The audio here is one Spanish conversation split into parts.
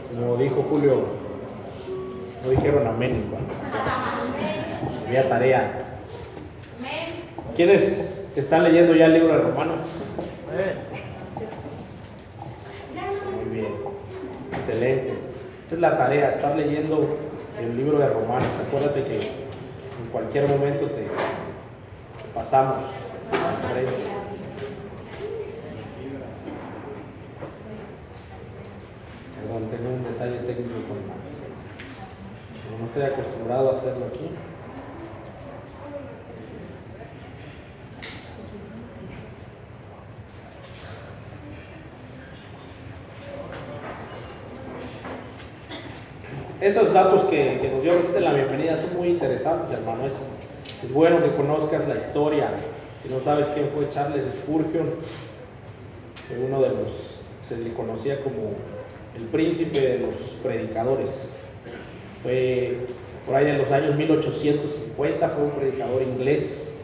Como dijo Julio, no dijeron amén cuando había tarea. ¿Quiénes están leyendo ya el libro de Romanos? Muy bien, excelente. Esa es la tarea, estar leyendo el libro de Romanos. Acuérdate que en cualquier momento te pasamos al frente. Perdón, tengo un detalle técnico con la... No estoy acostumbrado a hacerlo aquí. Esos datos que nos dio en la bienvenida son muy interesantes, hermano. Es bueno que conozcas la historia. Si no sabes quién fue Charles Spurgeon, que uno de los, se le conocía como el príncipe de los predicadores. Fue por ahí en los años 1850, fue un predicador inglés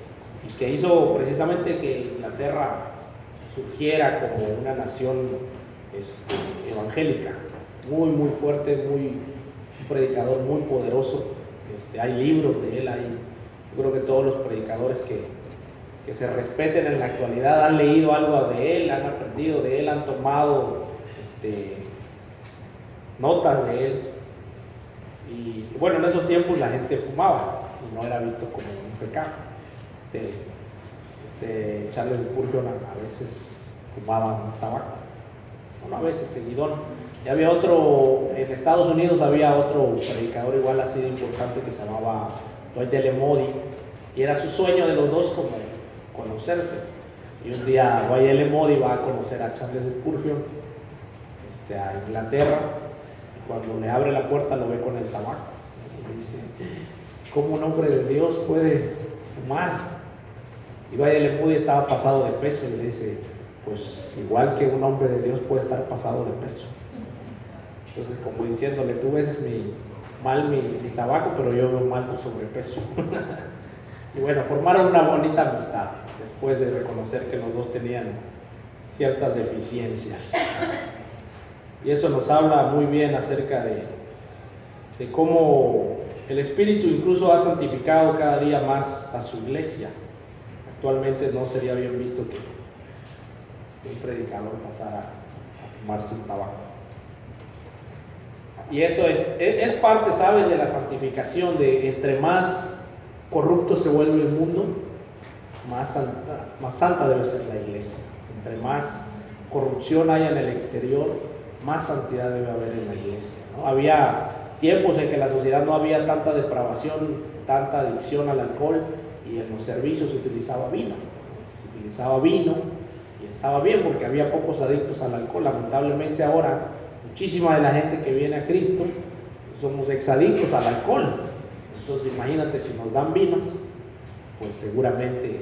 y que hizo precisamente que Inglaterra surgiera como una nación evangélica, muy fuerte, un predicador muy poderoso. Hay libros de él, yo creo que todos los predicadores que se respeten en la actualidad han leído algo de él, han aprendido de él, han tomado notas de él. Y bueno, en esos tiempos la gente fumaba y no era visto como un pecado. Charles Spurgeon a veces fumaba tabaco, bueno, a veces seguidón. Y había otro, en Estados Unidos había otro predicador igual así de importante que se llamaba Dwight L. Moody, y era su sueño de los dos como conocerse. Y un día Dwight L. Moody va a conocer a Charles Spurgeon a Inglaterra, y cuando le abre la puerta lo ve con el tabaco y le dice: ¿cómo un hombre de Dios puede fumar? Y Dwight L. Moody estaba pasado de peso y le dice: pues igual que un hombre de Dios puede estar pasado de peso. Entonces, como diciéndole: tú ves mi tabaco, pero yo veo mal tu sobrepeso. Y bueno, formaron una bonita amistad después de reconocer que los dos tenían ciertas deficiencias. Y eso nos habla muy bien acerca de cómo el Espíritu incluso ha santificado cada día más a su iglesia. Actualmente no sería bien visto que un predicador pasara a fumarse un tabaco. Y eso es parte, ¿sabes?, de la santificación, de entre más corrupto se vuelve el mundo, más santa debe ser la iglesia. Entre más corrupción haya en el exterior, más santidad debe haber en la iglesia, ¿no? Había tiempos en que en la sociedad no había tanta depravación, tanta adicción al alcohol, y en los servicios se utilizaba vino. Y estaba bien porque había pocos adictos al alcohol. Lamentablemente ahora muchísima de la gente que viene a Cristo somos exadictos al alcohol. Entonces imagínate, si nos dan vino, pues seguramente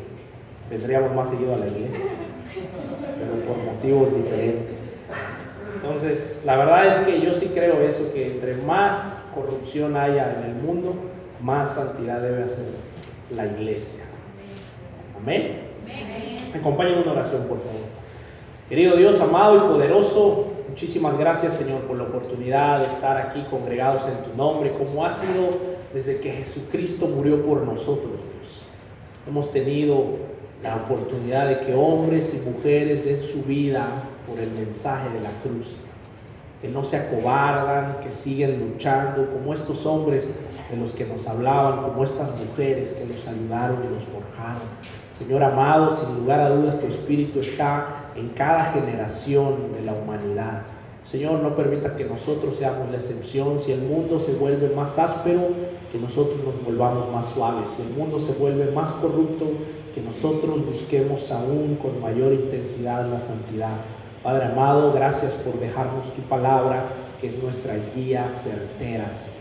vendríamos más seguido a la iglesia, pero por motivos diferentes. Entonces la verdad es que yo sí creo eso, que entre más corrupción haya en el mundo, más santidad debe hacer la iglesia. Amén. Acompáñenme en una oración, por favor. Querido Dios amado y poderoso, muchísimas gracias, Señor, por la oportunidad de estar aquí congregados en tu nombre, como ha sido desde que Jesucristo murió por nosotros, Dios. Hemos tenido la oportunidad de que hombres y mujeres den su vida por el mensaje de la cruz, que no se acobardan, que siguen luchando, como estos hombres de los que nos hablaban, como estas mujeres que nos ayudaron y nos forjaron. Señor amado, sin lugar a dudas, tu Espíritu está en cada generación de la humanidad. Señor, no permita que nosotros seamos la excepción. Si el mundo se vuelve más áspero, que nosotros nos volvamos más suaves. Si el mundo se vuelve más corrupto, que nosotros busquemos aún con mayor intensidad la santidad. Padre amado, gracias por dejarnos tu palabra, que es nuestra guía certera, Señor.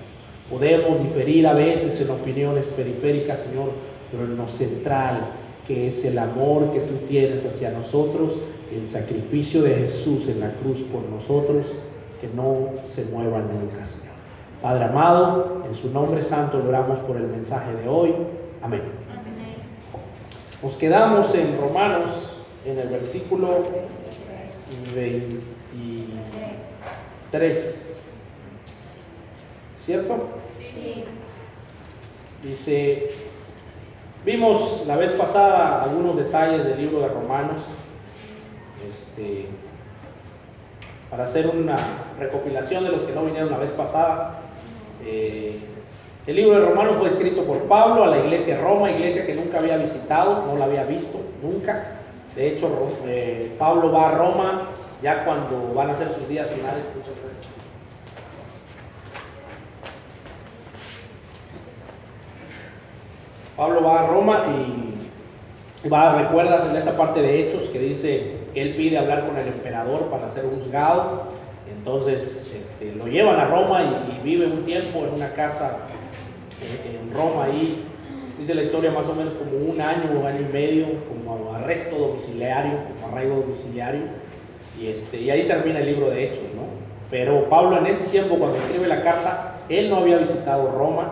Podemos diferir a veces en opiniones periféricas, Señor, pero en lo central, que es el amor que tú tienes hacia nosotros, el sacrificio de Jesús en la cruz por nosotros, que no se mueva nunca, Señor. Padre amado, en su nombre santo le oramos por el mensaje de hoy. Amén. Nos quedamos en Romanos, en el versículo 23. 3. ¿Cierto? Sí. Dice, vimos la vez pasada algunos detalles del libro de Romanos, para hacer una recopilación de los que no vinieron la vez pasada. El libro de Romanos fue escrito por Pablo a la iglesia de Roma, iglesia que nunca había visitado, no la había visto nunca. De hecho, Pablo va a Roma ya cuando van a ser sus días finales. Muchas gracias. Pablo va a Roma y recuerdas en esa parte de Hechos que dice que él pide hablar con el emperador para ser juzgado. Entonces lo llevan a Roma y vive un tiempo en una casa en Roma. Ahí dice la historia más o menos como un año y medio, como arresto domiciliario, como arraigo domiciliario, y ahí termina el libro de Hechos, ¿no? Pero Pablo en este tiempo, cuando escribe la carta, él no había visitado Roma,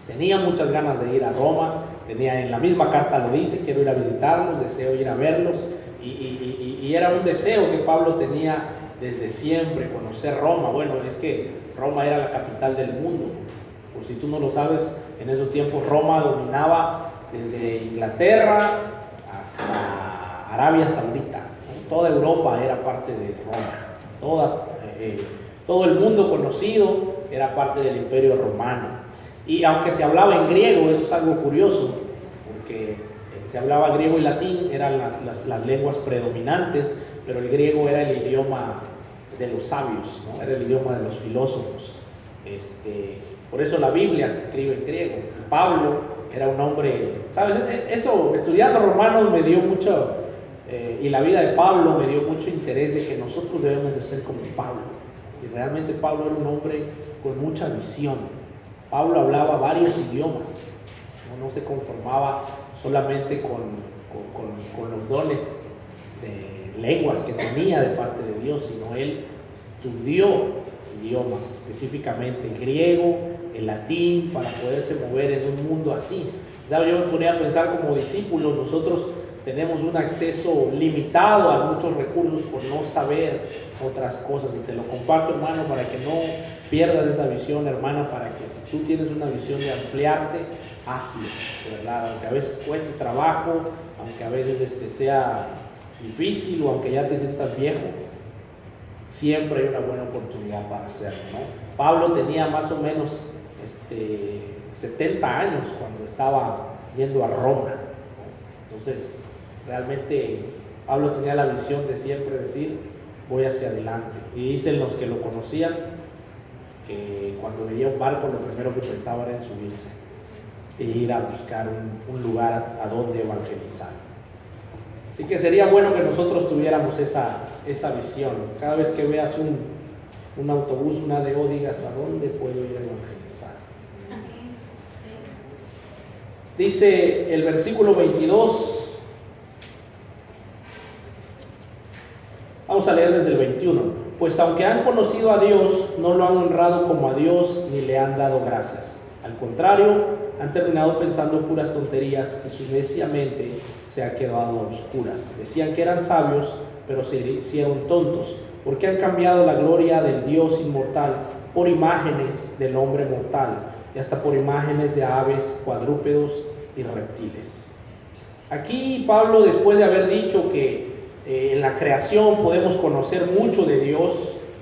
tenía muchas ganas de ir a Roma, en la misma carta lo dice, quiero ir a visitarlos, deseo ir a verlos, y era un deseo que Pablo tenía desde siempre, conocer Roma. Bueno, es que Roma era la capital del mundo. Por si tú no lo sabes, en esos tiempos Roma dominaba desde Inglaterra hasta Arabia Saudita, ¿no? Toda Europa era parte de Roma, todo el mundo conocido era parte del imperio romano. Y aunque se hablaba en griego, eso es algo curioso, porque se hablaba griego y latín, eran las lenguas predominantes, pero el griego era el idioma de los sabios, ¿no? Era el idioma de los filósofos. Por eso la Biblia se escribe en griego. Pablo era un hombre, ¿sabes? Eso, estudiando Romanos me dio mucho, y la vida de Pablo me dio mucho interés de que nosotros debemos de ser como Pablo. Y realmente Pablo era un hombre con mucha visión. Pablo hablaba varios idiomas, no se conformaba solamente con los dones de lenguas que tenía de parte de Dios, sino él estudió idiomas, específicamente el griego, el latín, para poderse mover en un mundo así. ¿Sabes? Yo me ponía a pensar, como discípulos, nosotros tenemos un acceso limitado a muchos recursos por no saber otras cosas, y te lo comparto, hermano, para que no pierdas esa visión, hermana, para que si tú tienes una visión de ampliarte, hazlo, ¿verdad? Aunque a veces cueste trabajo, aunque a veces sea difícil, o aunque ya te sientas viejo, siempre hay una buena oportunidad para hacerlo, ¿no? Pablo tenía más o menos 70 años cuando estaba yendo a Roma, ¿no? Entonces realmente Pablo tenía la visión de siempre decir, voy hacia adelante. Y dicen los que lo conocían que cuando veía un barco lo primero que pensaba era en subirse e ir a buscar un lugar a donde evangelizar. Así que sería bueno que nosotros tuviéramos esa visión. Cada vez que veas un autobús, una DO, digas, ¿a dónde puedo ir a evangelizar? Dice el versículo 22, vamos a leer desde el 21. Pues aunque han conocido a Dios, no lo han honrado como a Dios ni le han dado gracias. Al contrario, han terminado pensando puras tonterías y su necia mente se ha quedado a oscuras. Decían que eran sabios, pero se hicieron tontos, porque han cambiado la gloria del Dios inmortal por imágenes del hombre mortal, y hasta por imágenes de aves, cuadrúpedos y reptiles. Aquí Pablo, después de haber dicho que en la creación podemos conocer mucho de Dios,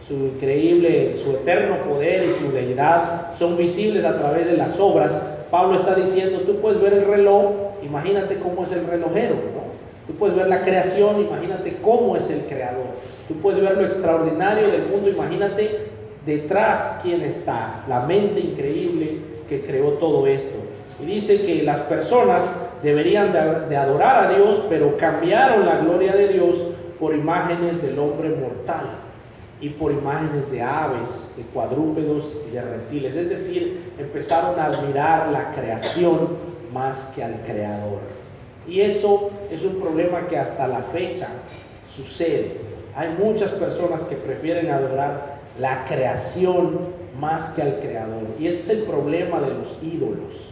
su increíble, su eterno poder y su deidad son visibles a través de las obras, Pablo está diciendo, tú puedes ver el reloj, imagínate cómo es el relojero, ¿no? Tú puedes ver la creación, imagínate cómo es el creador. Tú puedes ver lo extraordinario del mundo, imagínate detrás quién está, la mente increíble que creó todo esto. Y dice que las personas deberían de adorar a Dios, pero cambiaron la gloria de Dios por imágenes del hombre mortal y por imágenes de aves, de cuadrúpedos y de reptiles. Es decir, empezaron a admirar la creación más que al creador. Y eso es un problema que hasta la fecha sucede. Hay muchas personas que prefieren adorar la creación más que al creador. Y ese es el problema de los ídolos.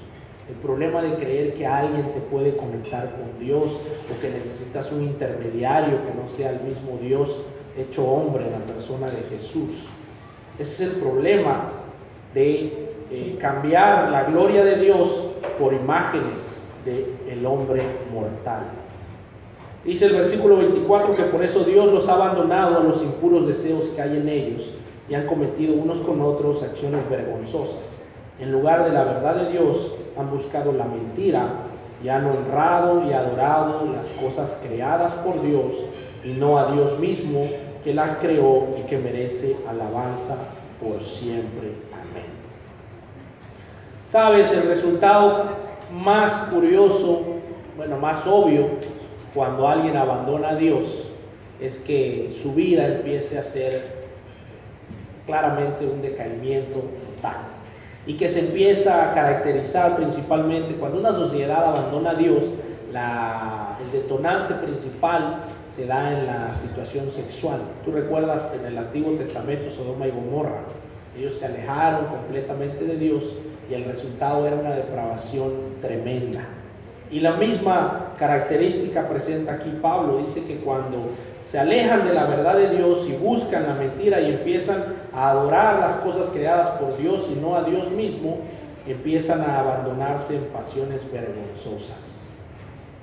El problema de creer que alguien te puede conectar con Dios, o que necesitas un intermediario que no sea el mismo Dios hecho hombre en la persona de Jesús. Ese es el problema de cambiar la gloria de Dios por imágenes del hombre mortal. Dice el versículo 24 que por eso Dios los ha abandonado a los impuros deseos que hay en ellos y han cometido unos con otros acciones vergonzosas. En lugar de la verdad de Dios han buscado la mentira y han honrado y adorado las cosas creadas por Dios y no a Dios mismo, que las creó y que merece alabanza por siempre. Amén. ¿Sabes? El resultado más curioso, bueno, más obvio, cuando alguien abandona a Dios, es que su vida empiece a ser claramente un decaimiento total. Y que se empieza a caracterizar principalmente cuando una sociedad abandona a Dios, el detonante principal se da en la situación sexual. Tú recuerdas en el Antiguo Testamento Sodoma y Gomorra. Ellos se alejaron completamente de Dios y el resultado era una depravación tremenda. Y la misma característica presenta aquí Pablo. Dice que cuando se alejan de la verdad de Dios y buscan la mentira y empiezan a adorar las cosas creadas por Dios y no a Dios mismo, empiezan a abandonarse en pasiones vergonzosas.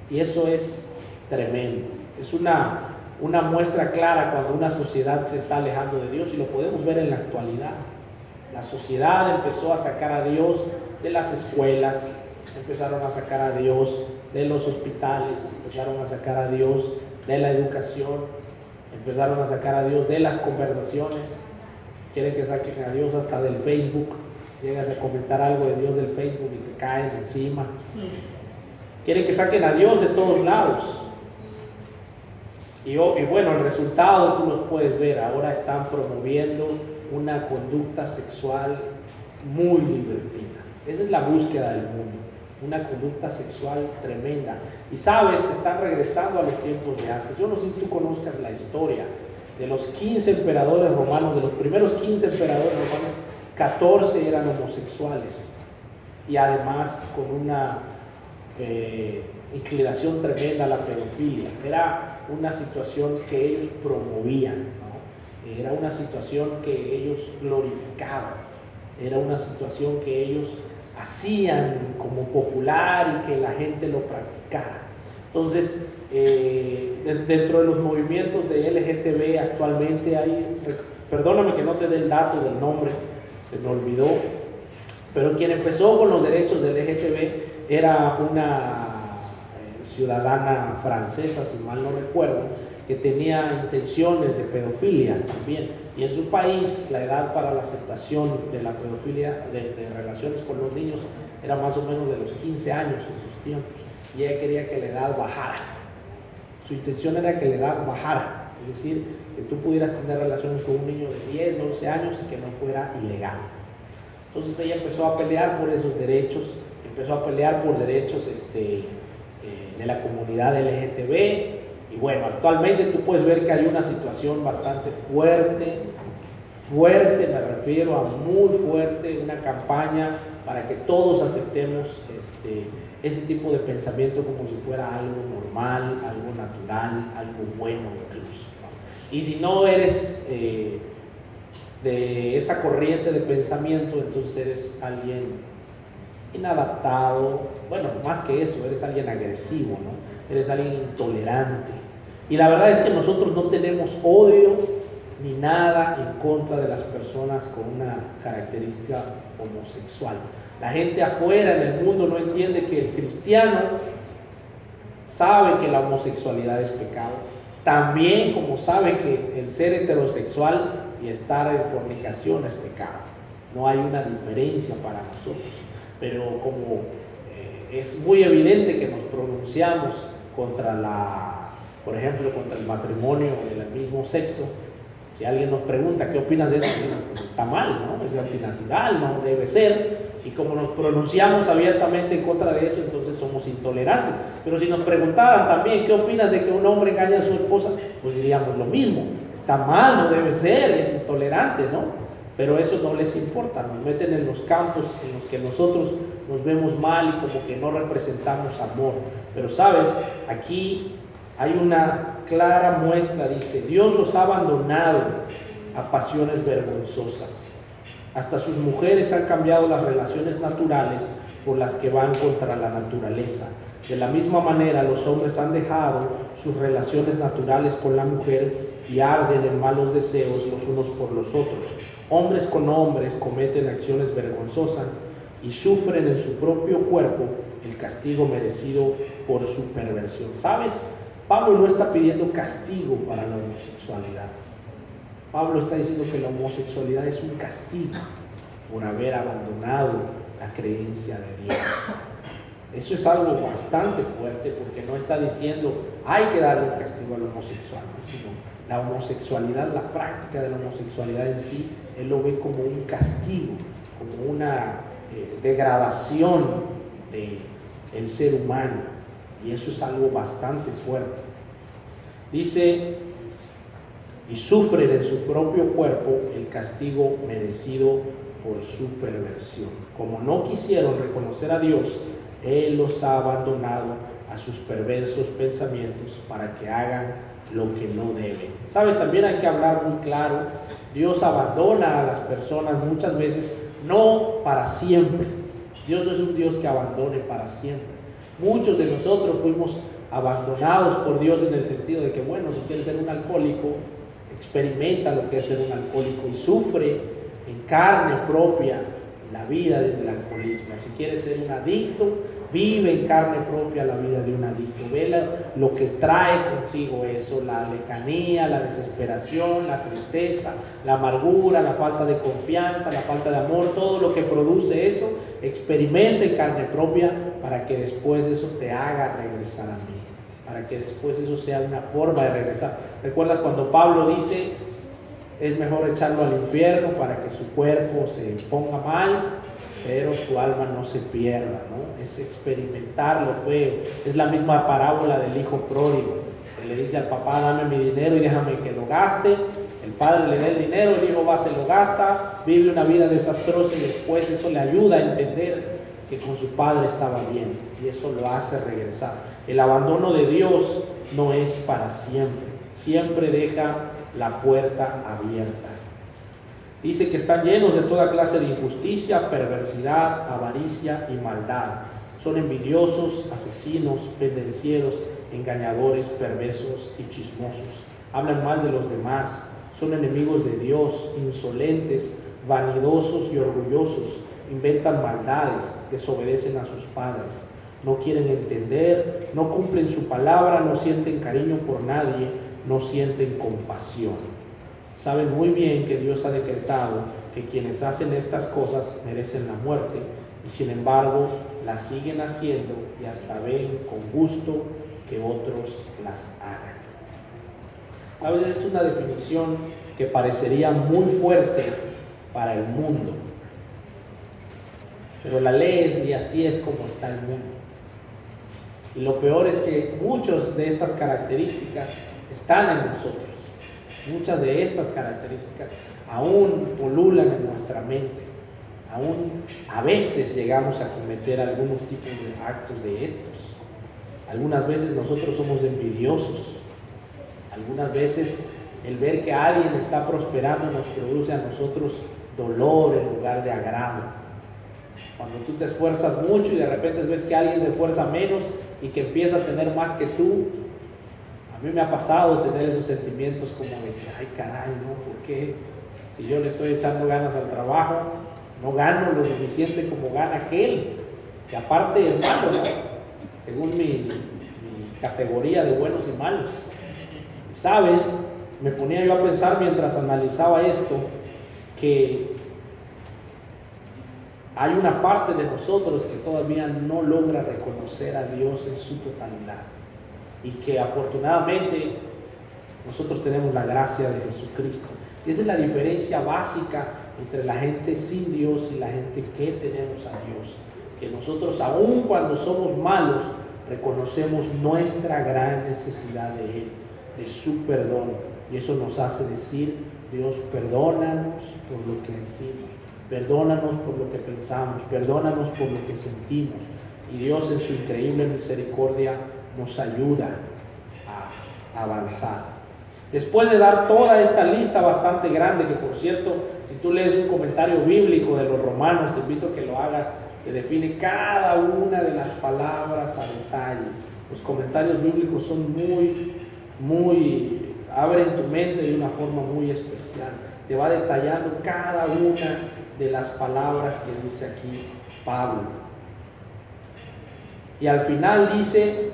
Y eso es tremendo. Es una muestra clara cuando una sociedad se está alejando de Dios, y lo podemos ver en la actualidad. La sociedad empezó a sacar a Dios de las escuelas, empezaron a sacar a Dios de los hospitales, empezaron a sacar a Dios de la educación, empezaron a sacar a Dios de las conversaciones. Quieren que saquen a Dios hasta del Facebook. Llegas a comentar algo de Dios del Facebook y te caen encima. Quieren que saquen a Dios de todos lados. Y bueno, el resultado tú los puedes ver. Ahora están promoviendo una conducta sexual muy libertina. Esa es la búsqueda del mundo. Una conducta sexual tremenda. Y sabes, están regresando a los tiempos de antes. Yo no sé si tú conozcas la historia de los 15 emperadores romanos. De los primeros 15 emperadores romanos, 14 eran homosexuales. Y además con una inclinación tremenda a la pedofilia. Era una situación que ellos promovían, ¿no? Era una situación que ellos glorificaban. Era una situación que ellos hacían como popular y que la gente lo practicara. Entonces, dentro de los movimientos de LGTB actualmente hay, perdóname que no te dé el dato del nombre, se me olvidó, pero quien empezó con los derechos del LGTB era una ciudadana francesa, si mal no recuerdo, que tenía intenciones de pedofilias también. Y en su país la edad para la aceptación de la pedofilia, de relaciones con los niños, era más o menos de los 15 años en sus tiempos. Y ella quería que la edad bajara. Su intención era que la edad bajara, es decir, que tú pudieras tener relaciones con un niño de 10, 11 años y que no fuera ilegal. Entonces ella empezó a pelear por esos derechos, empezó a pelear por derechos de la comunidad LGTB. Y bueno, actualmente tú puedes ver que hay una situación bastante fuerte, me refiero a muy fuerte, una campaña para que todos aceptemos ese tipo de pensamiento como si fuera algo normal, algo natural, algo bueno incluso, ¿no? Y si no eres de esa corriente de pensamiento, entonces eres alguien inadaptado, bueno, más que eso, eres alguien agresivo, ¿no? Eres alguien intolerante. Y la verdad es que nosotros no tenemos odio ni nada en contra de las personas con una característica homosexual. La gente afuera en el mundo no entiende que el cristiano sabe que la homosexualidad es pecado, también como sabe que el ser heterosexual y estar en fornicación es pecado. No hay una diferencia para nosotros, pero como es muy evidente que nos pronunciamos contra por ejemplo, contra el matrimonio del mismo sexo. Si alguien nos pregunta qué opinas de eso, pues está mal, ¿no? Es antinatural, no debe ser. Y como nos pronunciamos abiertamente en contra de eso, entonces somos intolerantes. Pero si nos preguntaran también qué opinas de que un hombre engañe a su esposa, pues diríamos lo mismo. Está mal, no debe ser, es intolerante, ¿no? Pero eso no les importa, nos meten en los campos en los que nosotros nos vemos mal y como que no representamos amor. Pero sabes, aquí hay una clara muestra, dice, Dios los ha abandonado a pasiones vergonzosas. Hasta sus mujeres han cambiado las relaciones naturales por las que van contra la naturaleza. De la misma manera, los hombres han dejado sus relaciones naturales con la mujer y arden en malos deseos los unos por los otros. Hombres con hombres cometen acciones vergonzosas y sufren en su propio cuerpo el castigo merecido por su perversión. ¿Sabes? Pablo no está pidiendo castigo para la homosexualidad. Pablo está diciendo que la homosexualidad es un castigo por haber abandonado la creencia de Dios. Eso es algo bastante fuerte, porque no está diciendo hay que darle un castigo al homosexual, sino la homosexualidad, la práctica de la homosexualidad en sí, él lo ve como un castigo, como una degradación del ser humano, y eso es algo bastante fuerte. Dice, y sufren en su propio cuerpo el castigo merecido por su perversión. Como no quisieron reconocer a Dios, Él los ha abandonado a sus perversos pensamientos para que hagan lo que no deben. ¿Sabes? También hay que hablar muy claro. Dios abandona a las personas muchas veces, no para siempre. Dios no es un Dios que abandone para siempre. Muchos de nosotros fuimos abandonados por Dios en el sentido de que, bueno, si quieres ser un alcohólico, experimenta lo que es ser un alcohólico y sufre en carne propia la vida del alcoholismo. Si quieres ser un adicto, vive en carne propia la vida de un adicto. Ve lo que trae consigo eso, la lejanía, la desesperación, la tristeza, la amargura, la falta de confianza, la falta de amor, todo lo que produce eso, experimenta en carne propia para que después eso te haga regresar a mí, para que después eso sea una forma de regresar. ¿Recuerdas cuando Pablo dice, es mejor echarlo al infierno para que su cuerpo se ponga mal, pero su alma no se pierda, ¿no? Es experimentar lo feo. Es la misma parábola del hijo pródigo, que le dice al papá, dame mi dinero y déjame que lo gaste. El padre le da el dinero, el hijo va, se lo gasta, vive una vida desastrosa y después eso le ayuda a entender que con su padre estaba bien, y eso lo hace regresar. El abandono de Dios no es para siempre, siempre deja la puerta abierta. Dice que están llenos de toda clase de injusticia, perversidad, avaricia y maldad. Son envidiosos, asesinos, pendencieros, engañadores, perversos y chismosos. Hablan mal de los demás, son enemigos de Dios, insolentes, vanidosos y orgullosos. Inventan maldades, desobedecen a sus padres, no quieren entender, no cumplen su palabra, no sienten cariño por nadie, no sienten compasión. Saben muy bien que Dios ha decretado que quienes hacen estas cosas merecen la muerte, y sin embargo las siguen haciendo y hasta ven con gusto que otros las hagan. ¿Sabes? Es una definición que parecería muy fuerte para el mundo, pero la lees y así es como está el mundo. Y lo peor es que muchas de estas características están en nosotros. Muchas de estas características aún pululan en nuestra mente. Aún a veces llegamos a cometer algunos tipos de actos de estos. Algunas veces nosotros somos envidiosos. Algunas veces el ver que alguien está prosperando nos produce a nosotros dolor en lugar de agrado. Cuando tú te esfuerzas mucho y de repente ves que alguien se esfuerza menos y que empieza a tener más que tú, a mí me ha pasado tener esos sentimientos como de que, ay caray, ¿no? ¿Por qué? Si yo le estoy echando ganas al trabajo, no gano lo suficiente como gana aquel, que aparte es malo, ¿no? Según mi categoría de buenos y malos. ¿Sabes? Me ponía yo a pensar mientras analizaba esto, que hay una parte de nosotros que todavía no logra reconocer a Dios en su totalidad, y que afortunadamente nosotros tenemos la gracia de Jesucristo. Esa es la diferencia básica entre la gente sin Dios y la gente que tenemos a Dios, que nosotros aun cuando somos malos reconocemos nuestra gran necesidad de Él, de su perdón, y eso nos hace decir, Dios, perdónanos por lo que decimos, perdónanos por lo que pensamos, perdónanos por lo que sentimos, y Dios en su increíble misericordia nos ayuda a avanzar. Después de dar toda esta lista bastante grande, que por cierto, si tú lees un comentario bíblico de los Romanos, te invito a que lo hagas, que define cada una de las palabras a detalle. Los comentarios bíblicos son abren tu mente de una forma muy especial. Te va detallando cada una de las palabras que dice aquí Pablo. Y al final dice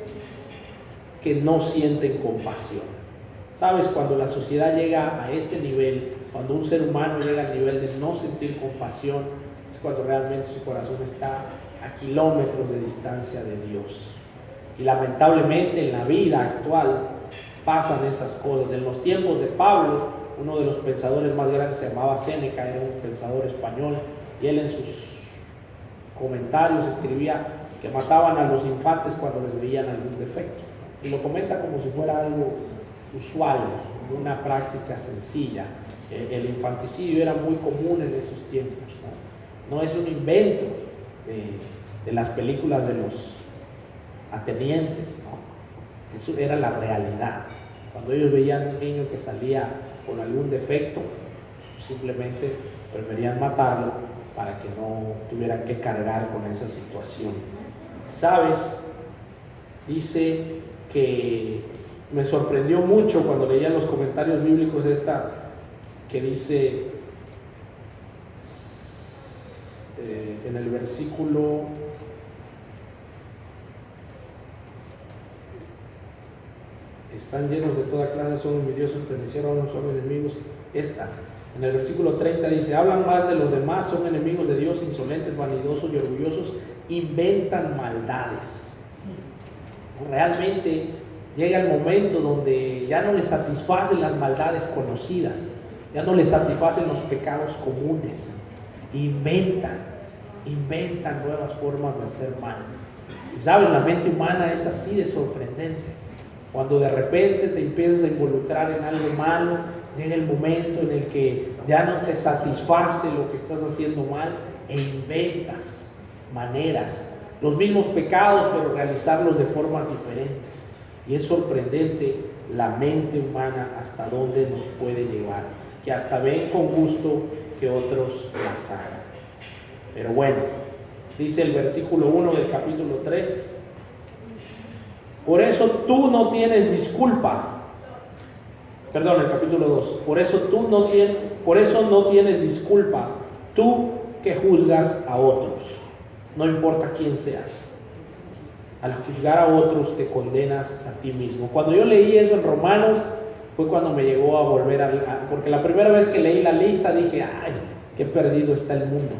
que no sienten compasión. ¿Sabes? Cuando la sociedad llega a ese nivel, cuando un ser humano llega al nivel de no sentir compasión, es cuando realmente su corazón está a kilómetros de distancia de Dios. Y lamentablemente en la vida actual pasan esas cosas. En los tiempos de Pablo, uno de los pensadores más grandes se llamaba Séneca, era un pensador español, y él en sus comentarios escribía que mataban a los infantes cuando les veían algún defecto. Y lo comenta como si fuera algo usual, una práctica sencilla. El infanticidio era muy común en esos tiempos, ¿no? No es un invento de las películas de los atenienses, ¿no? Eso era la realidad. Cuando ellos veían un niño que salía con algún defecto, simplemente preferían matarlo para que no tuvieran que cargar con esa situación. ¿Sabes? Dice que me sorprendió mucho cuando leía los comentarios bíblicos que dice en el versículo están llenos de toda clase, son envidiosos, pernicieros, son enemigos. En el versículo 30 dice, hablan mal de los demás, son enemigos de Dios, insolentes, vanidosos y orgullosos, inventan maldades. Realmente llega el momento donde ya no les satisfacen las maldades conocidas, ya no les satisfacen los pecados comunes, inventan nuevas formas de hacer mal. Y saben, la mente humana es así de sorprendente. Cuando de repente te empiezas a involucrar en algo malo, llega el momento en el que ya no te satisface lo que estás haciendo mal e inventas maneras, los mismos pecados, pero realizarlos de formas diferentes. Y es sorprendente la mente humana hasta dónde nos puede llevar, que hasta ven con gusto que otros las hagan. Pero bueno, dice el versículo 1 del capítulo 3, por eso tú no tienes disculpa. Perdón, el capítulo 2, por eso no tienes disculpa, tú que juzgas a otros, no importa quién seas. Al juzgar a otros te condenas a ti mismo. Cuando yo leí eso en Romanos, fue cuando me llegó a volver porque la primera vez que leí la lista dije, ay, qué perdido está el mundo.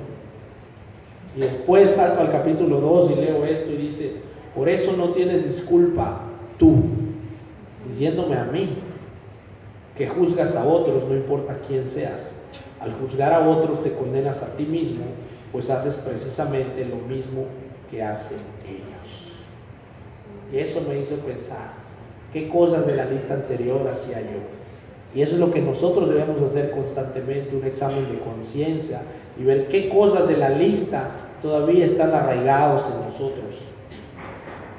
Y después salto al capítulo 2 y leo esto y dice, por eso no tienes disculpa tú, diciéndome a mí, que juzgas a otros, no importa quién seas. Al juzgar a otros te condenas a ti mismo, pues haces precisamente lo mismo que hacen ellos. Y eso me hizo pensar, ¿qué cosas de la lista anterior hacía yo? Y eso es lo que nosotros debemos hacer constantemente, un examen de conciencia y ver qué cosas de la lista todavía están arraigados en nosotros.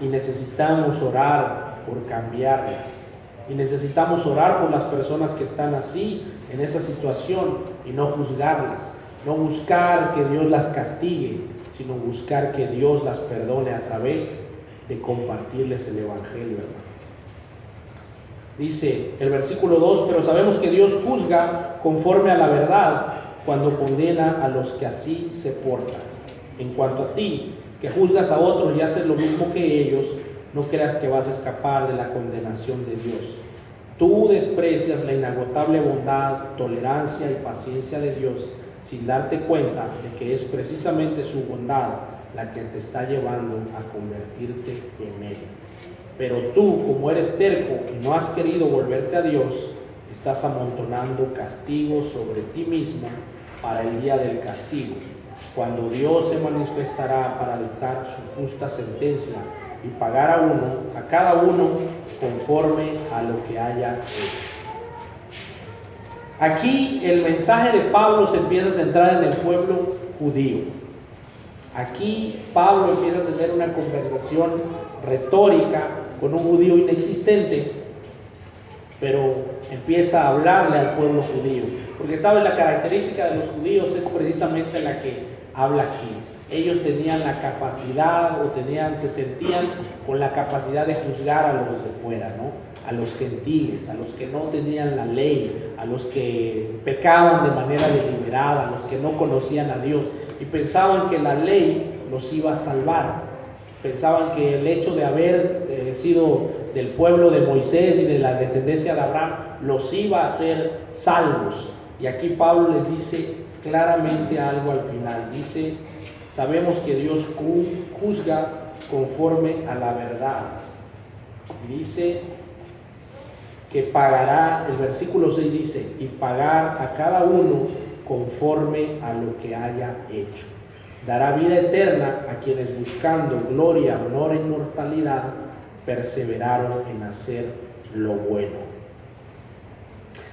Y necesitamos orar por cambiarlas. Y necesitamos orar por las personas que están así, en esa situación, y no juzgarlas. No buscar que Dios las castigue, sino buscar que Dios las perdone a través de compartirles el evangelio, hermano. Dice el versículo 2, pero sabemos que Dios juzga conforme a la verdad cuando condena a los que así se portan. En cuanto a ti, que juzgas a otros y haces lo mismo que ellos, no creas que vas a escapar de la condenación de Dios. Tú desprecias la inagotable bondad, tolerancia y paciencia de Dios sin darte cuenta de que es precisamente su bondad la que te está llevando a convertirte en Él. Pero tú, como eres terco y no has querido volverte a Dios, estás amontonando castigos sobre ti mismo para el día del castigo, cuando Dios se manifestará para dictar su justa sentencia y pagar a cada uno conforme a lo que haya hecho. Aquí el mensaje de Pablo se empieza a centrar en el pueblo judío. Aquí Pablo empieza a tener una conversación retórica con un judío inexistente, pero empieza a hablarle al pueblo judío, porque sabes, la característica de los judíos es precisamente la que habla aquí. Ellos tenían la capacidad se sentían con la capacidad de juzgar a los de fuera, ¿no? A los gentiles, a los que no tenían la ley, a los que pecaban de manera deliberada, a los que no conocían a Dios, y pensaban que la ley los iba a salvar. Pensaban que el hecho de haber sido del pueblo de Moisés y de la descendencia de Abraham los iba a hacer salvos. Y aquí Pablo les dice claramente algo al final. Dice: sabemos que Dios juzga conforme a la verdad. Y dice que pagará, el versículo 6 dice, y pagar a cada uno conforme a lo que haya hecho. Dará vida eterna a quienes buscando gloria, honor e inmortalidad perseveraron en hacer lo bueno.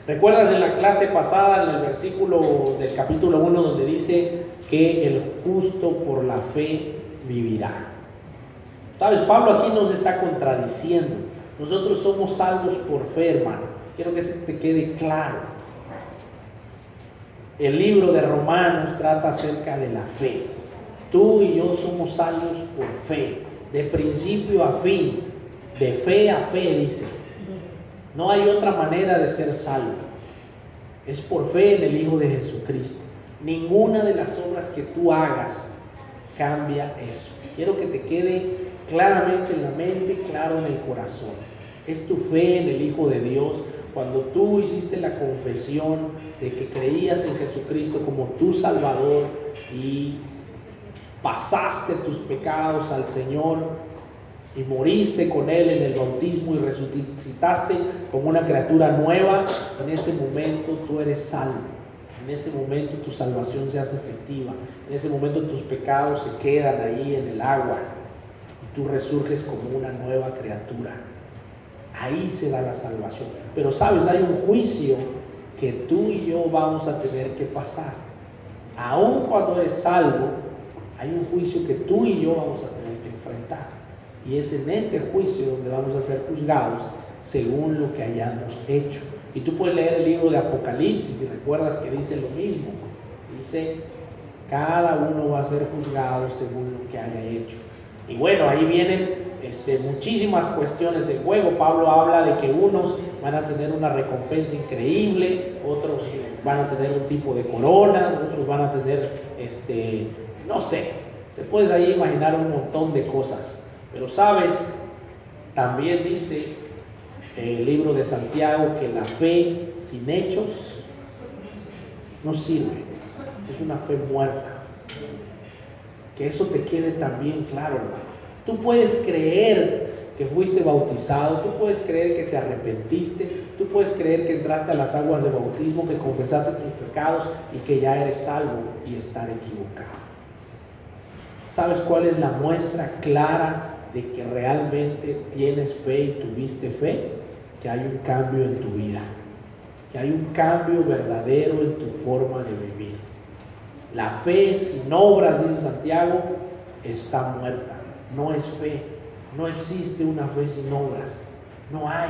¿Recuerdas en la clase pasada, en el versículo del capítulo 1, donde dice que el justo por la fe vivirá? ¿Sabes? Pablo aquí nos está contradiciendo. Nosotros somos salvos por fe, hermano. Quiero que se te quede claro. El libro de Romanos trata acerca de la fe. Tú y yo somos salvos por fe, de principio a fin, de fe a fe, dice. No hay otra manera de ser salvo. Es por fe en el Hijo de Jesucristo. Ninguna de las obras que tú hagas cambia eso. Quiero que te quede claramente en la mente, claro en el corazón. Es tu fe en el Hijo de Dios. Cuando tú hiciste la confesión de que creías en Jesucristo como tu Salvador y pasaste tus pecados al Señor y moriste con Él en el bautismo y resucitaste como una criatura nueva, en ese momento tú eres salvo. En ese momento tu salvación se hace efectiva. En ese momento tus pecados se quedan ahí en el agua y tú resurges como una nueva criatura. Ahí se da la salvación. Pero sabes, hay un juicio que tú y yo vamos a tener que pasar. Aun cuando eres salvo, hay un juicio que tú y yo vamos a tener que enfrentar. Y es en este juicio donde vamos a ser juzgados según lo que hayamos hecho. Y tú puedes leer el libro de Apocalipsis y recuerdas que dice lo mismo. Dice, cada uno va a ser juzgado según lo que haya hecho. Y bueno, ahí vienen muchísimas cuestiones en juego. Pablo habla de que unos van a tener una recompensa increíble, otros van a tener un tipo de coronas, otros van a tener, no sé, te puedes ahí imaginar un montón de cosas. Pero sabes, también dice el libro de Santiago que la fe sin hechos no sirve, es una fe muerta. Que eso te quede también claro, hermano. Tú puedes creer que fuiste bautizado, tú puedes creer que te arrepentiste, tú puedes creer que entraste a las aguas de bautismo, que confesaste tus pecados y que ya eres salvo y estar equivocado. ¿Sabes cuál es la muestra clara de que realmente tienes fe y tuviste fe? Que hay un cambio en tu vida, que hay un cambio verdadero en tu forma de vivir. La fe sin obras, dice Santiago, está muerta. No es fe. No existe una fe sin obras. No hay.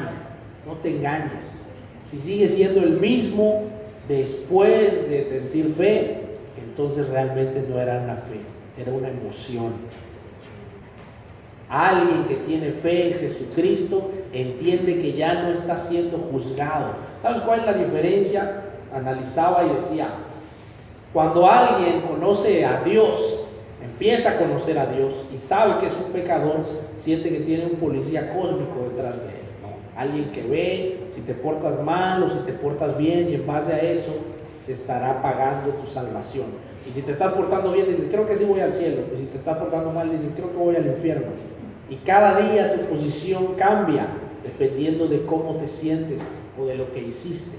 No te engañes. Si sigues siendo el mismo después de sentir fe, entonces realmente no era una fe, era una emoción. Alguien que tiene fe en Jesucristo entiende que ya no está siendo juzgado. ¿Sabes cuál es la diferencia? Analizaba y decía, cuando alguien conoce a Dios, empieza a conocer a Dios y sabe que es un pecador, siente que tiene un policía cósmico detrás de él, ¿no? Alguien que ve si te portas mal o si te portas bien, y en base a eso se estará pagando tu salvación. Y si te estás portando bien, dices, creo que sí voy al cielo. Y si te estás portando mal, dices, creo que voy al infierno. Y cada día tu posición cambia dependiendo de cómo te sientes o de lo que hiciste.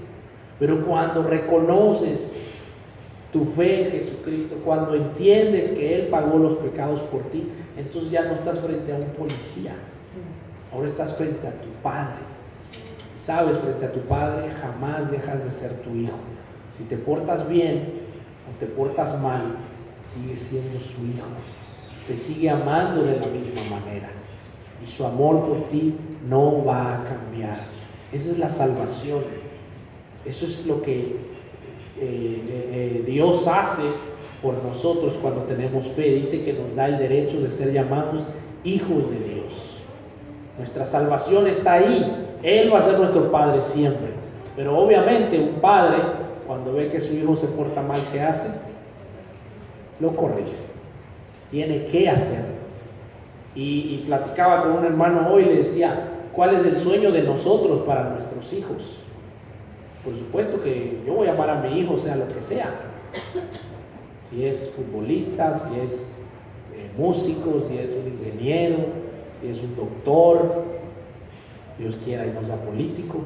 Pero cuando reconoces tu fe en Jesucristo, cuando entiendes que Él pagó los pecados por ti, entonces ya no estás frente a un policía, ahora estás frente a tu Padre. Sabes, frente a tu Padre jamás dejas de ser tu hijo. Si te portas bien o te portas mal, sigues siendo su hijo. Te sigue amando de la misma manera y su amor por ti no va a cambiar. Esa es la salvación. Eso es lo que Dios hace por nosotros cuando tenemos fe. Dice que nos da el derecho de ser llamados hijos de Dios. Nuestra salvación está ahí. Él va a ser nuestro Padre siempre. Pero obviamente un padre, cuando ve que su hijo se porta mal, ¿qué hace? Lo corrige. Tiene que hacerlo. Y platicaba con un hermano hoy y le decía, ¿cuál es el sueño de nosotros para nuestros hijos? Por supuesto que yo voy a amar a mi hijo, sea lo que sea. Si es futbolista, si es músico, si es un ingeniero, si es un doctor, Dios quiera y no sea político,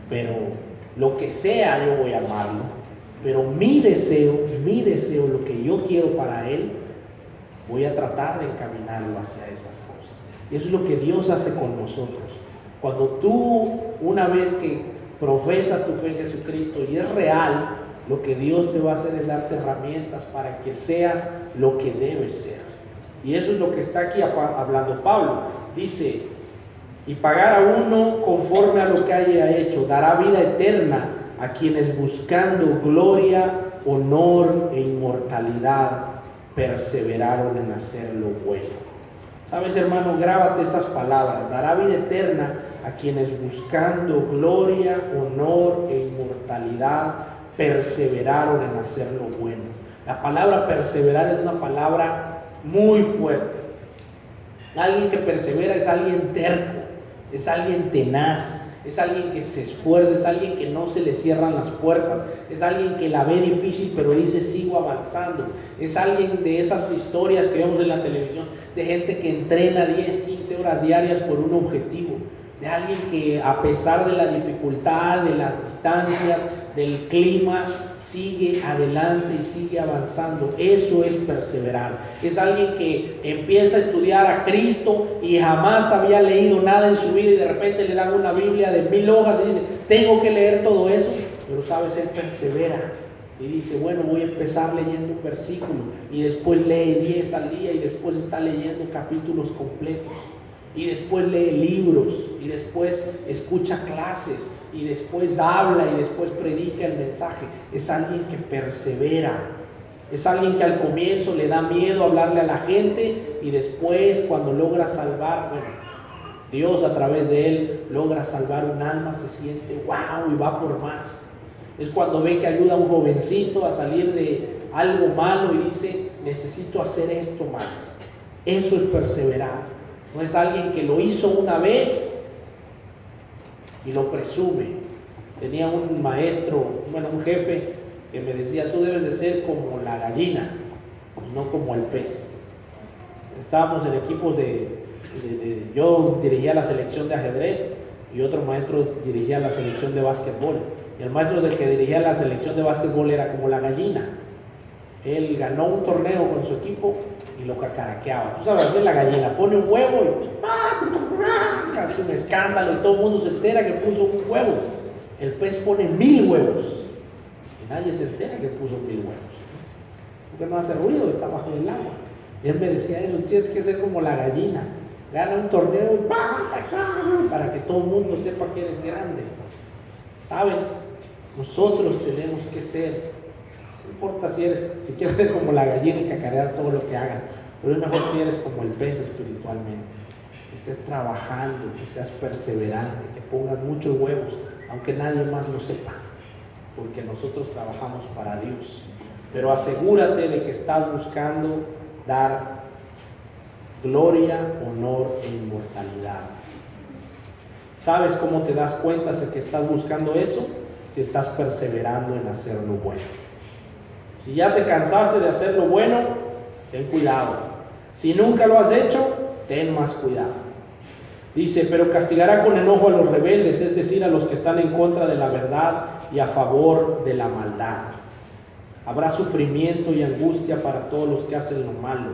pero lo que sea yo voy a amarlo. Pero mi deseo, lo que yo quiero para él, voy a tratar de encaminarlo hacia esas cosas. Y eso es lo que Dios hace con nosotros. Cuando tú, una vez que profesas tu fe en Jesucristo y es real, lo que Dios te va a hacer es darte herramientas para que seas lo que debes ser. Y eso es lo que está aquí hablando Pablo. Dice, y pagar a uno conforme a lo que haya hecho, dará vida eterna a quienes buscando gloria, honor e inmortalidad perseveraron en hacer lo bueno. ¿Sabes, hermano? Grábate estas palabras. Dará vida eterna a quienes buscando gloria, honor e inmortalidad perseveraron en hacer lo bueno. La palabra perseverar es una palabra muy fuerte. Alguien que persevera es alguien terco, es alguien tenaz, es alguien que se esfuerza, es alguien que no se le cierran las puertas, es alguien que la ve difícil pero dice sigo avanzando, es alguien de esas historias que vemos en la televisión, de gente que entrena 10, 15 horas diarias por un objetivo, de alguien que a pesar de la dificultad, de las distancias, del clima, sigue adelante y sigue avanzando. Eso es perseverar. Es alguien que empieza a estudiar a Cristo y jamás había leído nada en su vida y de repente le dan una Biblia de 1000 hojas y dice, tengo que leer todo eso, pero sabes, él persevera y dice, bueno, voy a empezar leyendo un versículo y después lee 10 al día y después está leyendo capítulos completos y después lee libros y después escucha clases y después habla y después predica el mensaje. Es alguien que persevera, es alguien que al comienzo le da miedo hablarle a la gente y después cuando logra salvar, bueno, Dios a través de él logra salvar un alma, se siente wow y va por más. Es cuando ve que ayuda a un jovencito a salir de algo malo y dice, necesito hacer esto más. Eso es perseverar. No es alguien que lo hizo una vez y lo presume. Tenía un maestro, bueno, un jefe que me decía, tú debes de ser como la gallina y no como el pez. Estábamos en equipos yo dirigía la selección de ajedrez y otro maestro dirigía la selección de básquetbol. Y el maestro del que dirigía la selección de básquetbol era como la gallina. Él ganó un torneo con su equipo y lo cacaraqueaba. Tú sabes hacer la gallina, pone un huevo y hace un escándalo y todo el mundo se entera que puso un huevo. El pez pone 1000 huevos y nadie se entera que puso 1000 huevos. Porque no hace ruido, está bajo el agua. Y él me decía eso, tienes que ser como la gallina. Gana un torneo y para que todo el mundo sepa que eres grande. ¿Sabes? Nosotros tenemos que ser, no importa si quieres ser como la gallina y cacarear todo lo que hagas, pero es mejor si eres como el pez espiritualmente, que estés trabajando, que seas perseverante, que pongas muchos huevos, aunque nadie más lo sepa, porque nosotros trabajamos para Dios. Pero asegúrate de que estás buscando dar gloria, honor e inmortalidad. ¿Sabes cómo te das cuenta de que estás buscando eso? Si estás perseverando en hacer lo bueno. Si ya te cansaste de hacer lo bueno, ten cuidado. Si nunca lo has hecho, ten más cuidado. Dice, pero castigará con enojo a los rebeldes, es decir, a los que están en contra de la verdad y a favor de la maldad. Habrá sufrimiento y angustia para todos los que hacen lo malo,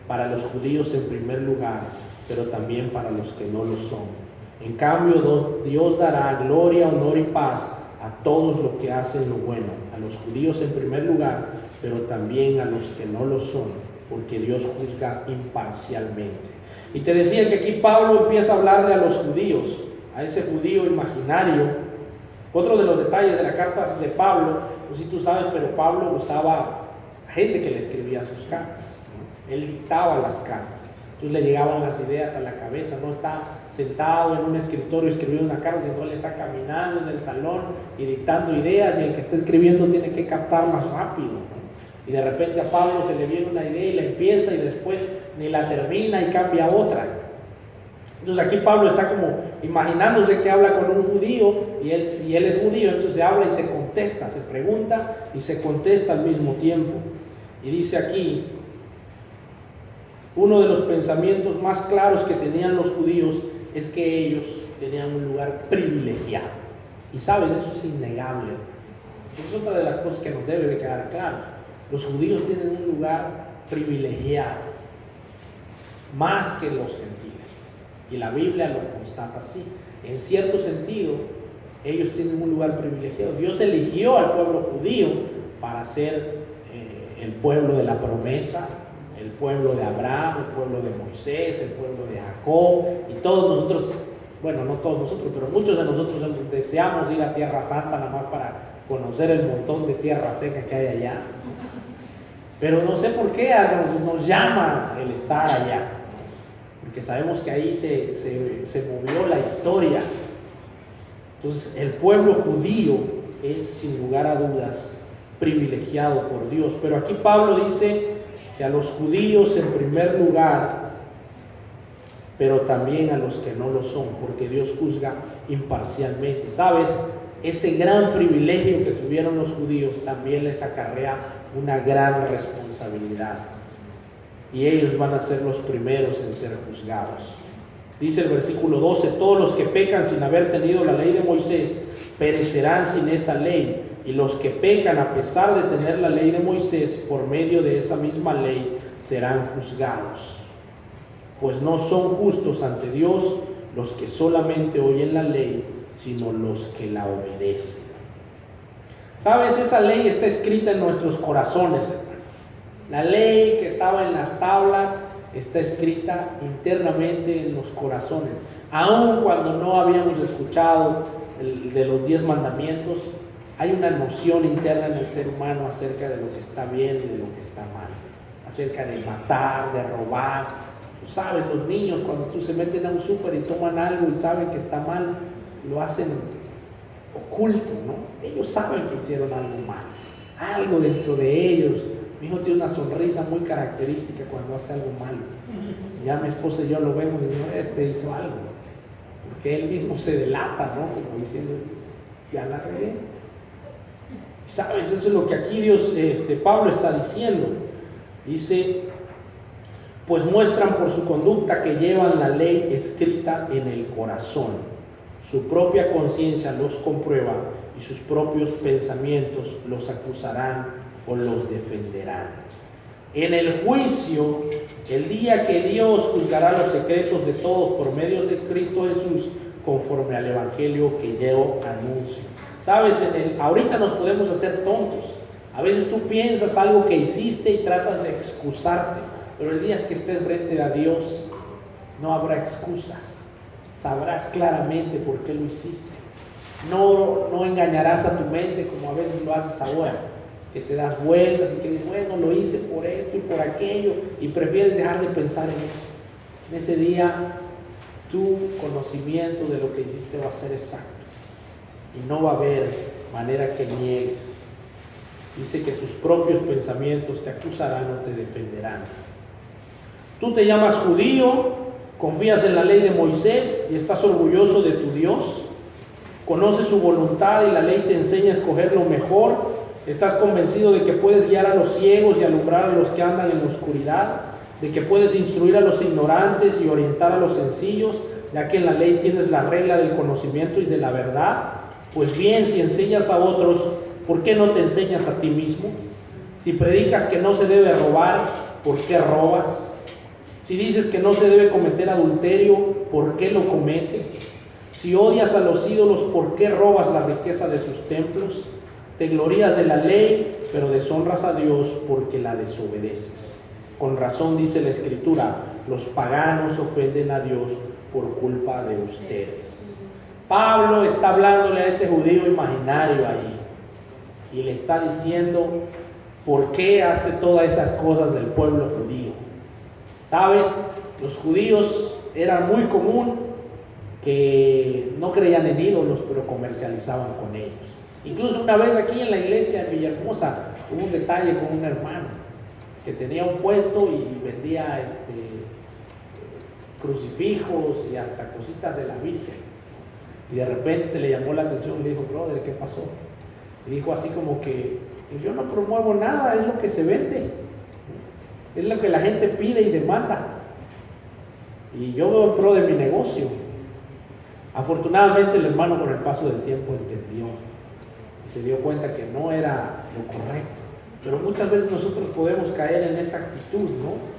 para los judíos en primer lugar, pero también para los que no lo son. En cambio, Dios dará gloria, honor y paz a todos los que hacen lo bueno, a los judíos en primer lugar, pero también a los que no lo son, porque Dios juzga imparcialmente. Y te decía que aquí Pablo empieza a hablarle a los judíos, a ese judío imaginario. Otro de los detalles de la carta de Pablo, no sé si tú sabes, pero Pablo usaba gente que le escribía sus cartas, ¿no? Él dictaba las cartas, entonces le llegaban las ideas a la cabeza, no está sentado en un escritorio escribiendo una carta, sino él está caminando en el salón y dictando ideas, y el que está escribiendo tiene que captar más rápido, ¿no? Y de repente a Pablo se le viene una idea y la empieza y después ni la termina y cambia a otra. Entonces aquí Pablo está como imaginándose que habla con un judío, y él, si él es judío, entonces se habla y se contesta, se pregunta y se contesta al mismo tiempo. Y dice aquí, uno de los pensamientos más claros que tenían los judíos es que ellos tenían un lugar privilegiado. Y saben, eso es innegable. Esa es otra de las cosas que nos debe de quedar claro. Los judíos tienen un lugar privilegiado, más que los gentiles. Y la Biblia lo constata así. En cierto sentido, ellos tienen un lugar privilegiado. Dios eligió al pueblo judío para ser el pueblo de la promesa, el pueblo de Abraham, el pueblo de Moisés, el pueblo de Jacob, y todos nosotros, bueno, no todos nosotros, pero muchos de nosotros deseamos ir a Tierra Santa nada más para conocer el montón de tierra seca que hay allá. Pero no sé por qué nos llama el estar allá, porque sabemos que ahí se movió la historia. Entonces el pueblo judío es sin lugar a dudas privilegiado por Dios. Pero aquí Pablo dice que a los judíos en primer lugar, pero también a los que no lo son, porque Dios juzga imparcialmente. ¿Sabes? Ese gran privilegio que tuvieron los judíos también les acarrea una gran responsabilidad, y ellos van a ser los primeros en ser juzgados. Dice el versículo 12: todos los que pecan sin haber tenido la ley de Moisés perecerán sin esa ley, y los que pecan a pesar de tener la ley de Moisés por medio de esa misma ley serán juzgados. Pues no son justos ante Dios los que solamente oyen la ley, sino los que la obedecen. ¿Sabes? Esa ley está escrita en nuestros corazones, hermano. La ley que estaba en las tablas está escrita internamente en los corazones. Aun cuando no habíamos escuchado de los 10 mandamientos, hay una noción interna en el ser humano acerca de lo que está bien y de lo que está mal, acerca de matar, de robar. Tú sabes, los niños cuando tú se meten a un súper y toman algo y saben que está mal, lo hacen oculto, ¿no? Ellos saben que hicieron algo mal, algo dentro de ellos. Mi hijo tiene una sonrisa muy característica cuando hace algo malo. Ya mi esposa y yo lo vemos y decimos, este hizo algo, porque él mismo se delata, ¿no? Como diciendo, ya la regué. ¿Sabes? Eso es lo que aquí Pablo está diciendo. Dice, pues muestran por su conducta que llevan la ley escrita en el corazón. Su propia conciencia los comprueba y sus propios pensamientos los acusarán o los defenderán. En el juicio, el día que Dios juzgará los secretos de todos por medio de Cristo Jesús, conforme al evangelio que yo anuncio. Sabes, ahorita nos podemos hacer tontos. A veces tú piensas algo que hiciste y tratas de excusarte, pero el día que estés frente a Dios no habrá excusas. Sabrás claramente por qué lo hiciste. No engañarás a tu mente como a veces lo haces ahora, que te das vueltas y que dices, bueno, lo hice por esto y por aquello, y prefieres dejar de pensar en eso. En ese día tu conocimiento de lo que hiciste va a ser exacto y no va a haber manera que niegues. Dice que tus propios pensamientos te acusarán o te defenderán. Tú te llamas judío, confías en la ley de Moisés y estás orgulloso de tu Dios. Conoces su voluntad y la ley te enseña a escoger lo mejor. Estás convencido de que puedes guiar a los ciegos y alumbrar a los que andan en la oscuridad, de que puedes instruir a los ignorantes y orientar a los sencillos, ya que en la ley tienes la regla del conocimiento y de la verdad. Pues bien, si enseñas a otros, ¿por qué no te enseñas a ti mismo? Si predicas que no se debe robar, ¿por qué robas? Si dices que no se debe cometer adulterio, ¿por qué lo cometes? Si odias a los ídolos, ¿por qué robas la riqueza de sus templos? Te glorías de la ley, pero deshonras a Dios porque la desobedeces. Con razón dice la Escritura, los paganos ofenden a Dios por culpa de ustedes. Pablo está hablándole a ese judío imaginario ahí y le está diciendo por qué hace todas esas cosas del pueblo judío. ¿Sabes? Los judíos eran muy común que no creían en ídolos, pero comercializaban con ellos. Incluso una vez aquí en la iglesia de Villahermosa hubo un detalle con un hermano que tenía un puesto y vendía crucifijos y hasta cositas de la Virgen. Y de repente se le llamó la atención y le dijo: brother, ¿qué pasó? Y dijo así como que: pues yo no promuevo nada, es lo que se vende, es lo que la gente pide y demanda, y yo veo en pro de mi negocio. Afortunadamente el hermano con el paso del tiempo entendió y se dio cuenta que no era lo correcto. Pero muchas veces nosotros podemos caer en esa actitud, ¿no?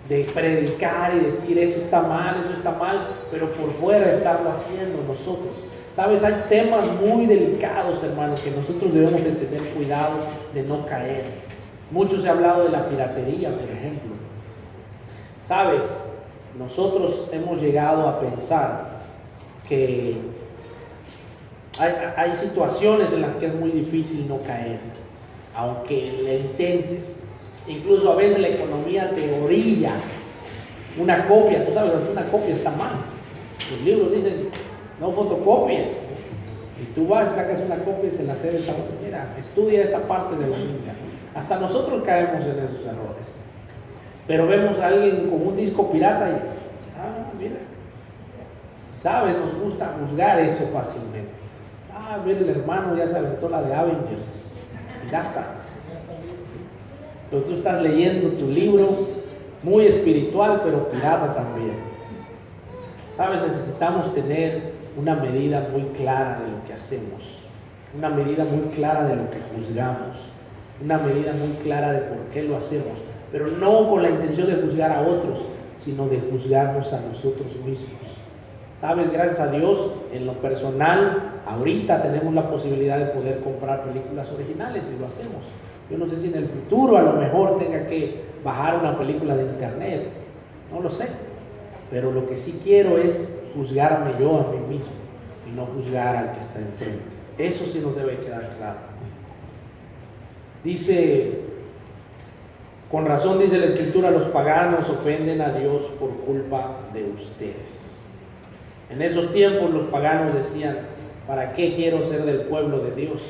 De predicar y decir eso está mal, pero por fuera estarlo haciendo nosotros. ¿Sabes? Hay temas muy delicados, hermanos, que nosotros debemos de tener cuidado de no caer. Mucho se ha hablado de la piratería, por ejemplo. ¿Sabes? Nosotros hemos llegado a pensar que hay situaciones en las que es muy difícil no caer, aunque le intentes. Incluso a veces la economía te orilla una copia. Tú sabes, hasta una copia está mal. Los libros dicen: no fotocopies. Y tú vas y sacas una copia y se la cedes a otro. Mira, estudia esta parte de la Biblia. Hasta nosotros caemos en esos errores. Pero vemos a alguien con un disco pirata y mira, ¿sabes? Nos gusta juzgar eso fácilmente. Mira, el hermano ya se aventó la de Avengers, pirata. Pero tú estás leyendo tu libro muy espiritual, pero pirata también. ¿Sabes? Necesitamos tener una medida muy clara de lo que hacemos, una medida muy clara de lo que juzgamos, una medida muy clara de por qué lo hacemos, pero no con la intención de juzgar a otros, sino de juzgarnos a nosotros mismos. ¿Sabes? Gracias a Dios, en lo personal, ahorita tenemos la posibilidad de poder comprar películas originales y lo hacemos. Yo no sé si en el futuro a lo mejor tenga que bajar una película de internet, no lo sé, pero lo que sí quiero es juzgarme yo a mí mismo y no juzgar al que está enfrente. Eso sí nos debe quedar claro. Dice, con razón dice la Escritura: los paganos ofenden a Dios por culpa de ustedes. En esos tiempos los paganos decían: ¿para qué quiero ser del pueblo de Dios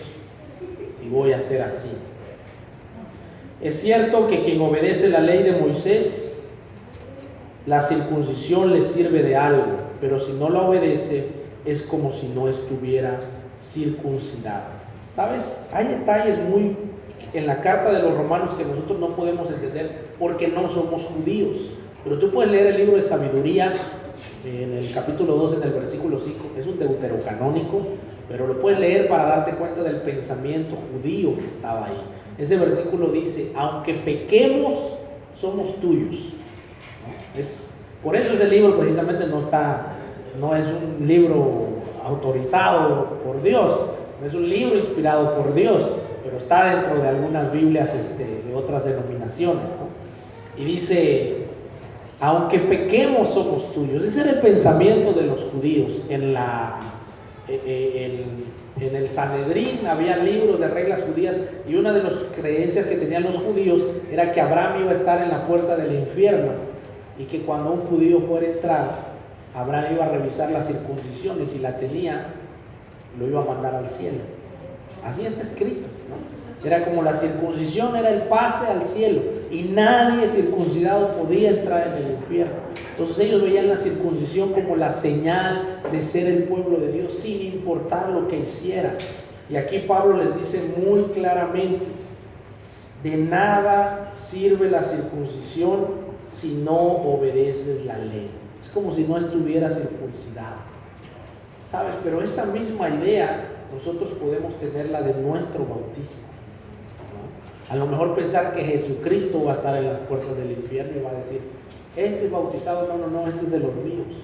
si voy a ser así? Es cierto que quien obedece la ley de Moisés, la circuncisión le sirve de algo, pero si no la obedece, es como si no estuviera circuncidado. ¿Sabes? Hay detalles muy en la carta de los Romanos que nosotros no podemos entender porque no somos judíos. Pero tú puedes leer el libro de Sabiduría en el capítulo 2, en el versículo 5. Es un deuterocanónico, pero lo puedes leer para darte cuenta del pensamiento judío que estaba ahí. Ese versículo dice: aunque pequemos, somos tuyos. Por eso ese libro precisamente no es un libro autorizado por Dios, no es un libro inspirado por Dios, pero está dentro de algunas Biblias de otras denominaciones, ¿no? Y dice: aunque pequemos, somos tuyos. Ese era el pensamiento de los judíos. En el Sanedrín había libros de reglas judías, y una de las creencias que tenían los judíos era que Abraham iba a estar en la puerta del infierno, y que cuando un judío fuera a entrar, Abraham iba a revisar la circuncisión, y si la tenía, lo iba a mandar al cielo. Así está escrito, ¿no? Era como la circuncisión era el pase al cielo, y nadie circuncidado podía entrar en el infierno. Entonces ellos veían la circuncisión como la señal de ser el pueblo de Dios, sin importar lo que hicieran. Y aquí Pablo les dice muy claramente: de nada sirve la circuncisión si no obedeces la ley. Es como si no estuvieras circuncidado, ¿sabes? Pero esa misma idea nosotros podemos tenerla de nuestro bautismo, ¿no? A lo mejor pensar que Jesucristo va a estar en las puertas del infierno y va a decir: este es bautizado, no, este es de los míos.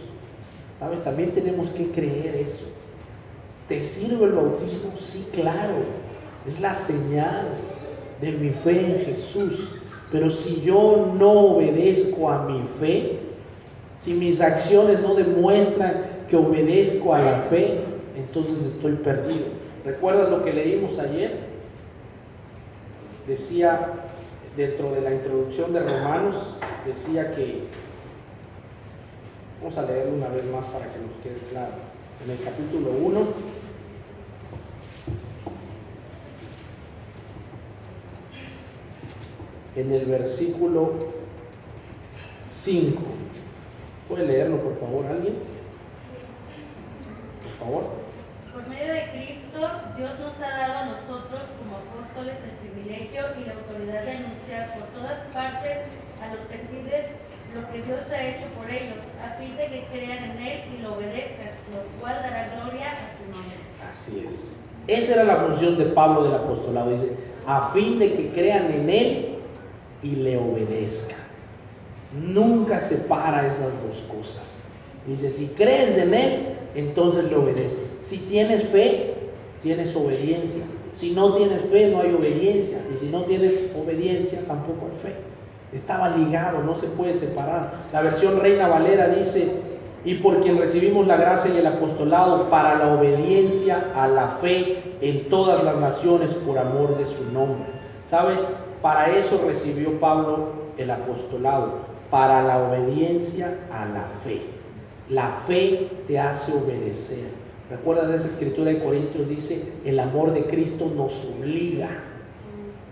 ¿Sabes? También tenemos que creer eso. ¿Te sirve el bautismo? Sí, claro. Es la señal de mi fe en Jesús. Pero si yo no obedezco a mi fe, si mis acciones no demuestran que obedezco a la fe, entonces estoy perdido. ¿Recuerdas lo que leímos ayer? Decía, dentro de la introducción de Romanos, decía que, vamos a leerlo una vez más para que nos quede claro, en el capítulo 1, en el versículo 5. ¿Puede leerlo, por favor, alguien? Por favor. Por medio de Cristo, Dios nos ha dado a nosotros como apóstoles el privilegio y la autoridad de anunciar por todas partes a los gentiles lo que Dios ha hecho por ellos, a fin de que crean en Él y lo obedezcan, lo cual dará gloria a su nombre. Así es. Esa era la función de Pablo del apostolado. Dice, a fin de que crean en Él y le obedezcan. Nunca separa esas dos cosas. Dice, si crees en Él, entonces le obedeces. Si tienes fe, tienes obediencia. Si no tienes fe, no hay obediencia. Y si no tienes obediencia, tampoco hay fe. Estaba ligado, no se puede separar. La versión Reina Valera dice, y por quien recibimos la gracia y el apostolado para la obediencia a la fe en todas las naciones por amor de su nombre. ¿Sabes? Para eso recibió Pablo el apostolado, para la obediencia a la fe. La fe te hace obedecer. ¿Recuerdas esa escritura de Corintios? Dice, el amor de Cristo nos obliga.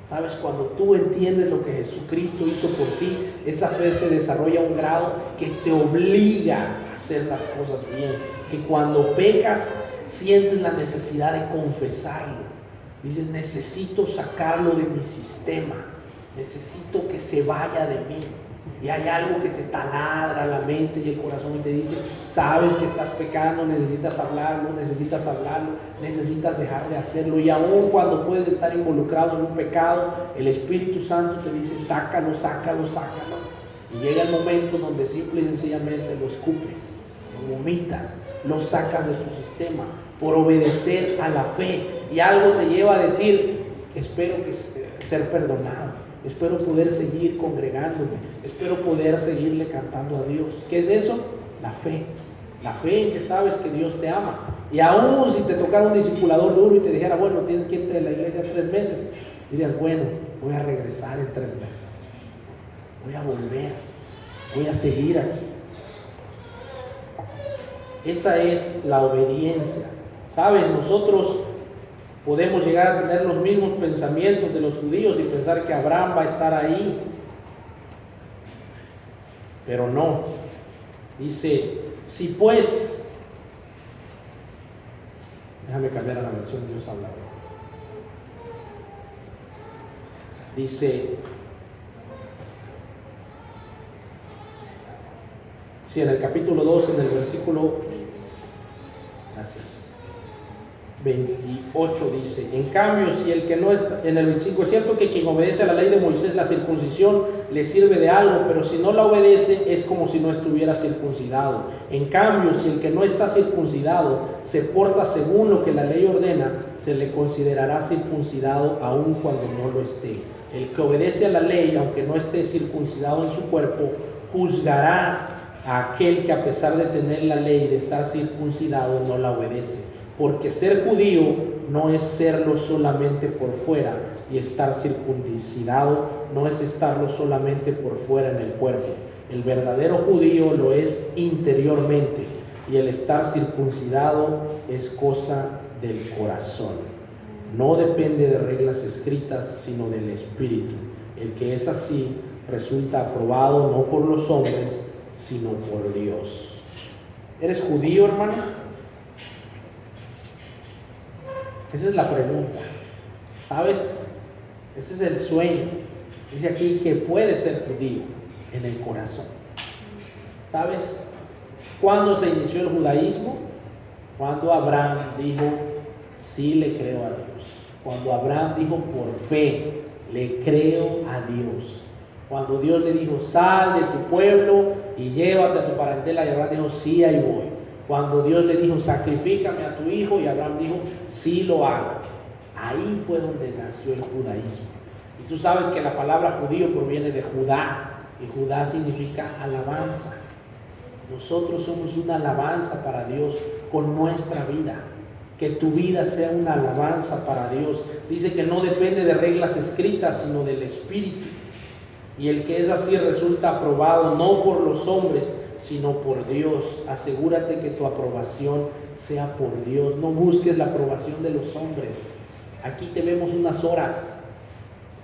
¿Sabes? Cuando tú entiendes lo que Jesucristo hizo por ti, esa fe se desarrolla a un grado que te obliga a hacer las cosas bien. Que cuando pecas, sientes la necesidad de confesarlo. Dices, necesito sacarlo de mi sistema. Necesito que se vaya de mí. Y hay algo que te taladra la mente y el corazón y te dice, sabes que estás pecando, necesitas hablarlo, necesitas dejar de hacerlo. Y aún cuando puedes estar involucrado en un pecado, el Espíritu Santo te dice, sácalo. Y llega el momento donde simple y sencillamente lo escupes, lo vomitas, lo sacas de tu sistema por obedecer a la fe. Y algo te lleva a decir, espero que ser perdonado. Espero poder seguir congregándome. Espero poder seguirle cantando a Dios. ¿Qué es eso? La fe. La fe en que sabes que Dios te ama. Y aún si te tocara un discipulador duro y te dijera, bueno, tienes que ir a la iglesia 3 meses, dirías, bueno, voy a regresar en 3 meses. Voy a volver. Voy a seguir aquí. Esa es la obediencia. ¿Sabes? Nosotros podemos llegar a tener los mismos pensamientos de los judíos y pensar que Abraham va a estar ahí. Pero no. Dice, si pues, déjame cambiar a la versión Dios habla. Dice, sí, en el capítulo 2, en el versículo, gracias, 28 dice, en cambio, si el que no está, en el 25, es cierto que quien obedece a la ley de Moisés, la circuncisión le sirve de algo, pero si no la obedece es como si no estuviera circuncidado. En cambio, si el que no está circuncidado se porta según lo que la ley ordena, se le considerará circuncidado aun cuando no lo esté. El que obedece a la ley, aunque no esté circuncidado en su cuerpo, juzgará a aquel que a pesar de tener la ley de estar circuncidado no la obedece. Porque ser judío no es serlo solamente por fuera, y estar circuncidado no es estarlo solamente por fuera en el cuerpo. El verdadero judío lo es interiormente, y el estar circuncidado es cosa del corazón. No depende de reglas escritas, sino del Espíritu. El que es así resulta aprobado no por los hombres, sino por Dios. ¿Eres judío, hermano? Esa es la pregunta. ¿Sabes? Ese es el sueño. Dice aquí que puede ser judío en el corazón. ¿Sabes? ¿Cuándo se inició el judaísmo? Cuando Abraham dijo, sí le creo a Dios. Cuando Abraham dijo por fe, le creo a Dios. Cuando Dios le dijo, sal de tu pueblo y llévate a tu parentela, y Abraham dijo, sí, ahí voy. Cuando Dios le dijo, sacrifícame a tu hijo, y Abraham dijo, sí lo hago. Ahí fue donde nació el judaísmo. Y tú sabes que la palabra judío proviene de Judá, y Judá significa alabanza. Nosotros somos una alabanza para Dios con nuestra vida. que tu vida sea una alabanza para Dios. Dice que no depende de reglas escritas, sino del Espíritu. Y el que es así resulta aprobado no por los hombres, sino por Dios. Asegúrate que tu aprobación sea por Dios. No busques la aprobación de los hombres. Aquí te vemos unas horas.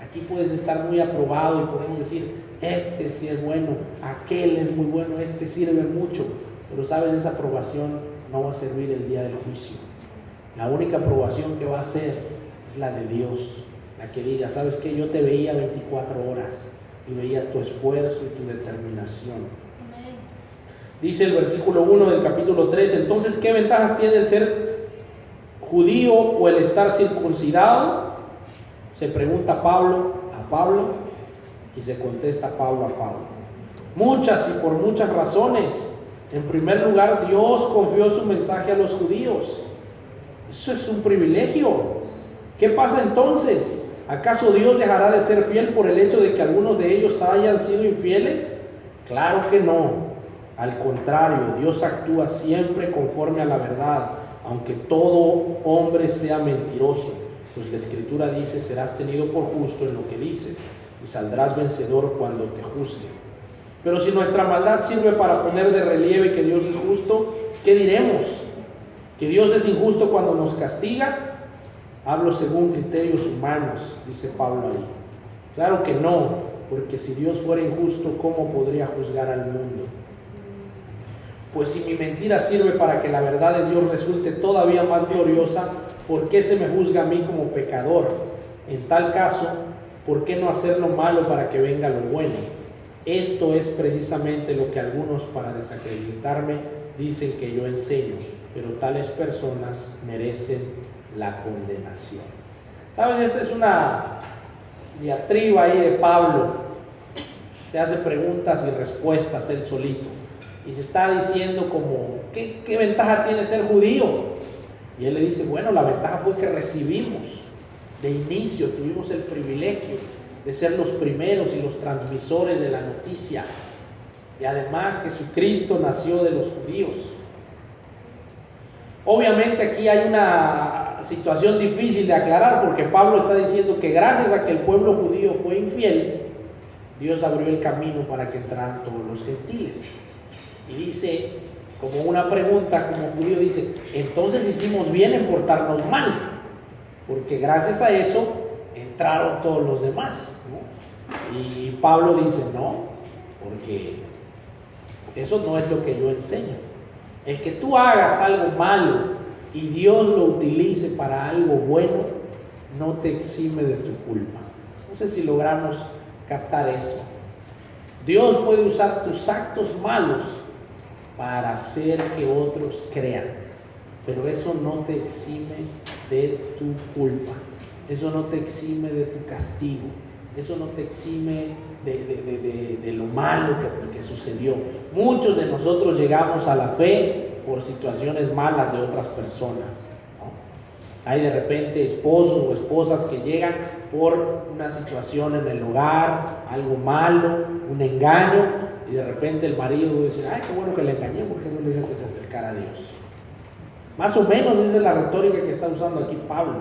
Aquí puedes estar muy aprobado y podemos decir, este sí es bueno, aquel es muy bueno, este sirve mucho. Pero sabes, esa aprobación no va a servir el día del juicio. La única aprobación que va a ser es la de Dios. La que diga, ¿sabes qué? Yo te veía 24 horas y veía tu esfuerzo y tu determinación. Amén. Dice el versículo 1 del capítulo 3, entonces, ¿qué ventajas tiene el ser judío o el estar circuncidado? Se pregunta Pablo a Pablo y se contesta Pablo a Pablo. Muchas y por muchas razones. En primer lugar, Dios confió su mensaje a los judíos. Eso es un privilegio. ¿Qué pasa entonces? ¿Acaso Dios dejará de ser fiel por el hecho de que algunos de ellos hayan sido infieles? Claro que no. Al contrario, Dios actúa siempre conforme a la verdad, aunque todo hombre sea mentiroso. Pues la Escritura dice, serás tenido por justo en lo que dices, y saldrás vencedor cuando te juzguen. Pero si nuestra maldad sirve para poner de relieve que Dios es justo, ¿qué diremos? ¿Que Dios es injusto cuando nos castiga? Hablo según criterios humanos, dice Pablo ahí. Claro que no, porque si Dios fuera injusto, ¿cómo podría juzgar al mundo? Pues si mi mentira sirve para que la verdad de Dios resulte todavía más gloriosa, ¿por qué se me juzga a mí como pecador? En tal caso, ¿por qué no hacer lo malo para que venga lo bueno? Esto es precisamente lo que algunos, para desacreditarme, dicen que yo enseño, pero tales personas merecen la condenación. ¿Sabes? Esta es una diatriba ahí de Pablo. Se hace preguntas y respuestas él solito. Y se está diciendo como, ¿qué ventaja tiene ser judío? Y él le dice, bueno, la ventaja fue que recibimos, de inicio tuvimos el privilegio de ser los primeros y los transmisores de la noticia. Y además Jesucristo nació de los judíos. Obviamente aquí hay una situación difícil de aclarar, porque Pablo está diciendo que gracias a que el pueblo judío fue infiel, Dios abrió el camino para que entraran todos los gentiles. Y dice, como una pregunta, como judío dice, entonces hicimos bien en portarnos mal, porque gracias a eso entraron todos los demás, ¿no? Y Pablo dice, no, porque eso no es lo que yo enseño. El que tú hagas algo malo y Dios lo utilice para algo bueno, no te exime de tu culpa. No sé si logramos captar eso. Dios puede usar tus actos malos para hacer que otros crean, pero eso no te exime de tu culpa, eso no te exime de tu castigo, eso no te exime de lo malo que sucedió. Muchos de nosotros llegamos a la fe por situaciones malas de otras personas, ¿no? Hay de repente esposos o esposas que llegan por una situación en el hogar, algo malo, un engaño, y de repente el marido dice, ay, qué bueno que le engañé, porque no le dijo que se acercara a Dios. Más o menos esa es la retórica que está usando aquí Pablo,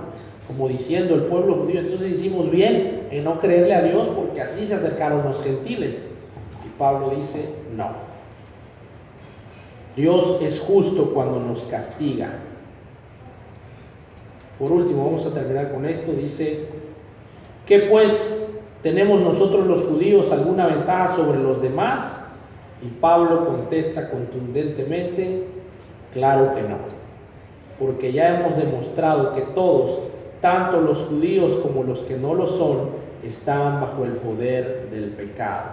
como diciendo el pueblo judío, entonces hicimos bien en no creerle a Dios porque así se acercaron los gentiles. Y Pablo dice, no. Dios es justo cuando nos castiga. Por último, vamos a terminar con esto. Dice, ¿qué pues tenemos nosotros los judíos alguna ventaja sobre los demás? Y Pablo contesta contundentemente, claro que no, porque ya hemos demostrado que todos, tanto los judíos como los que no lo son, están bajo el poder del pecado.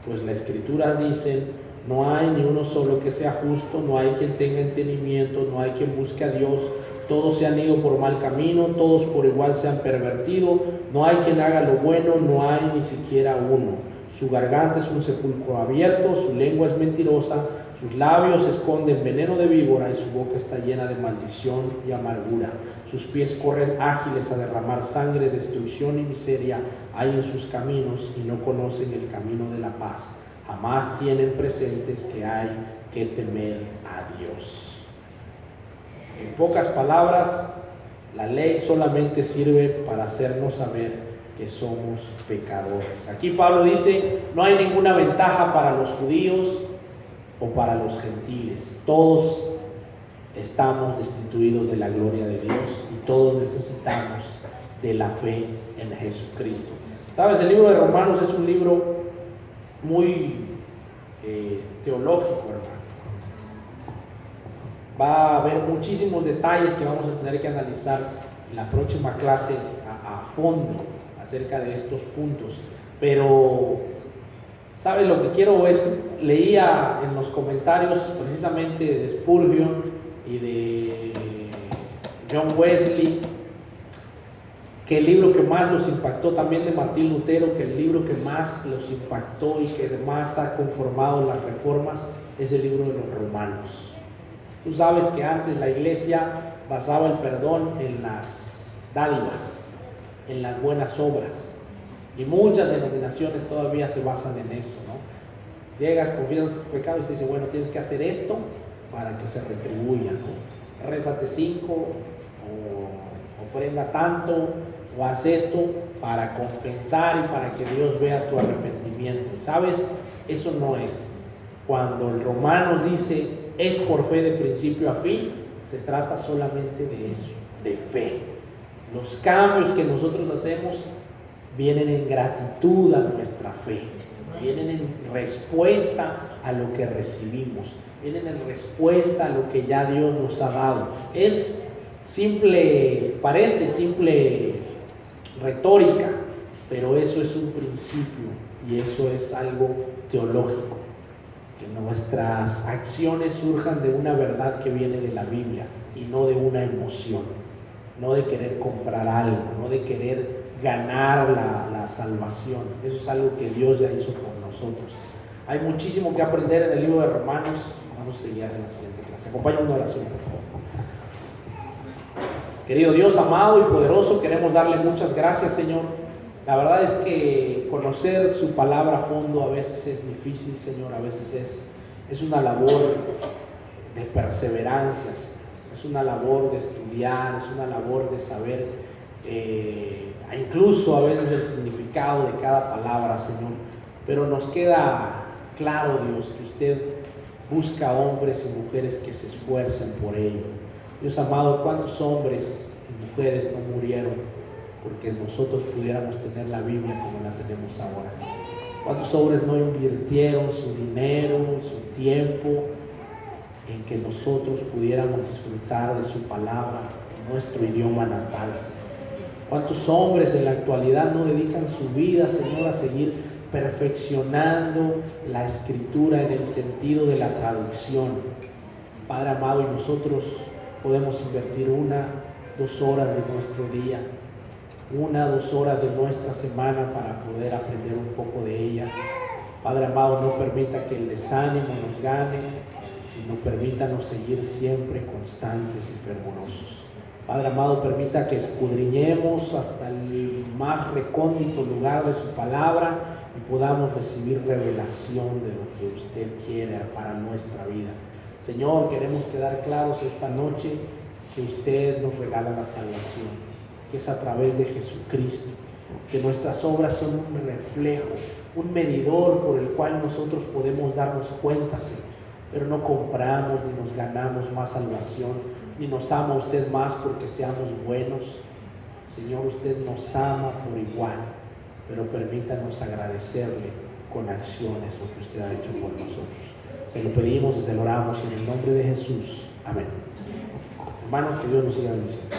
Pues la Escritura dice, no hay ni uno solo que sea justo, no hay quien tenga entendimiento, no hay quien busque a Dios. Todos se han ido por mal camino, todos por igual se han pervertido, no hay quien haga lo bueno, no hay ni siquiera uno. Su garganta es un sepulcro abierto, su lengua es mentirosa, sus labios esconden veneno de víbora y su boca está llena de maldición y amargura. Sus pies corren ágiles a derramar sangre, destrucción y miseria hay en sus caminos y no conocen el camino de la paz. Jamás tienen presente que hay que temer a Dios. En pocas palabras, la ley solamente sirve para hacernos saber que somos pecadores. Aquí Pablo dice, no hay ninguna ventaja para los judíos o para los gentiles. Todos estamos destituidos de la gloria de Dios y todos necesitamos de la fe en Jesucristo. ¿Sabes? El libro de Romanos es un libro muy teológico, hermano. Va a haber muchísimos detalles que vamos a tener que analizar en la próxima clase a fondo acerca de estos puntos. Pero, ¿sabes? Lo que quiero es, leía en los comentarios precisamente de Spurgeon y de John Wesley, que el libro que más los impactó, también de Martín Lutero, que el libro que más los impactó y que más ha conformado las reformas es el libro de los Romanos. Tú sabes que antes la iglesia basaba el perdón en las dádivas, en las buenas obras, y muchas denominaciones todavía se basan en eso, ¿no? Llegas, confiesas tus pecados y te dice, bueno, tienes que hacer esto para que se retribuya, ¿no? Rézate 5 o ofrenda tanto, o haz esto para compensar y para que Dios vea tu arrepentimiento. ¿Sabes? Eso no es. Cuando el Romano dice es por fe de principio a fin, se trata solamente de eso, de fe. Los cambios que nosotros hacemos vienen en gratitud a nuestra fe, vienen en respuesta a lo que recibimos, vienen en respuesta a lo que ya Dios nos ha dado. Es simple, parece simple retórica, pero eso es un principio y eso es algo teológico. Que nuestras acciones surjan de una verdad que viene de la Biblia y no de una emoción, no de querer comprar algo, no de querer ganar la salvación. Eso es algo que Dios ya hizo por nosotros. Hay muchísimo que aprender en el libro de Romanos. Vamos a seguir en la siguiente clase. Acompáñame en una oración, por favor. Querido Dios amado y poderoso, queremos darle muchas gracias, Señor. La verdad es que conocer su palabra a fondo a veces es difícil, Señor. A veces es una labor de perseverancias, es una labor de estudiar, es una labor de saber incluso a veces el significado de cada palabra, Señor. Pero nos queda claro, Dios, que usted busca hombres y mujeres que se esfuercen por ello. Dios amado, ¿cuántos hombres y mujeres no murieron porque nosotros pudiéramos tener la Biblia como la tenemos ahora? ¿Cuántos hombres no invirtieron su dinero, su tiempo en que nosotros pudiéramos disfrutar de su palabra en nuestro idioma natal, Señor? ¿Cuántos hombres en la actualidad no dedican su vida, Señor, a seguir perfeccionando la escritura en el sentido de la traducción? Padre amado, y nosotros podemos invertir 1, 2 horas de nuestro día, 1, 2 horas de nuestra semana para poder aprender un poco de ella. Padre amado, no permita que el desánimo nos gane, sino permítanos seguir siempre constantes y fervorosos. Padre amado, permita que escudriñemos hasta el más recóndito lugar de su palabra y podamos recibir revelación de lo que usted quiere para nuestra vida. Señor, queremos quedar claros esta noche que usted nos regala la salvación, que es a través de Jesucristo, que nuestras obras son un reflejo, un medidor por el cual nosotros podemos darnos cuenta, Señor, pero no compramos ni nos ganamos más salvación, ni nos ama usted más porque seamos buenos. Señor, usted nos ama por igual, pero permítanos agradecerle con acciones lo que usted ha hecho por nosotros. Se lo pedimos y se lo oramos en el nombre de Jesús. Amén. Hermanos, que Dios nos siga bendiciendo.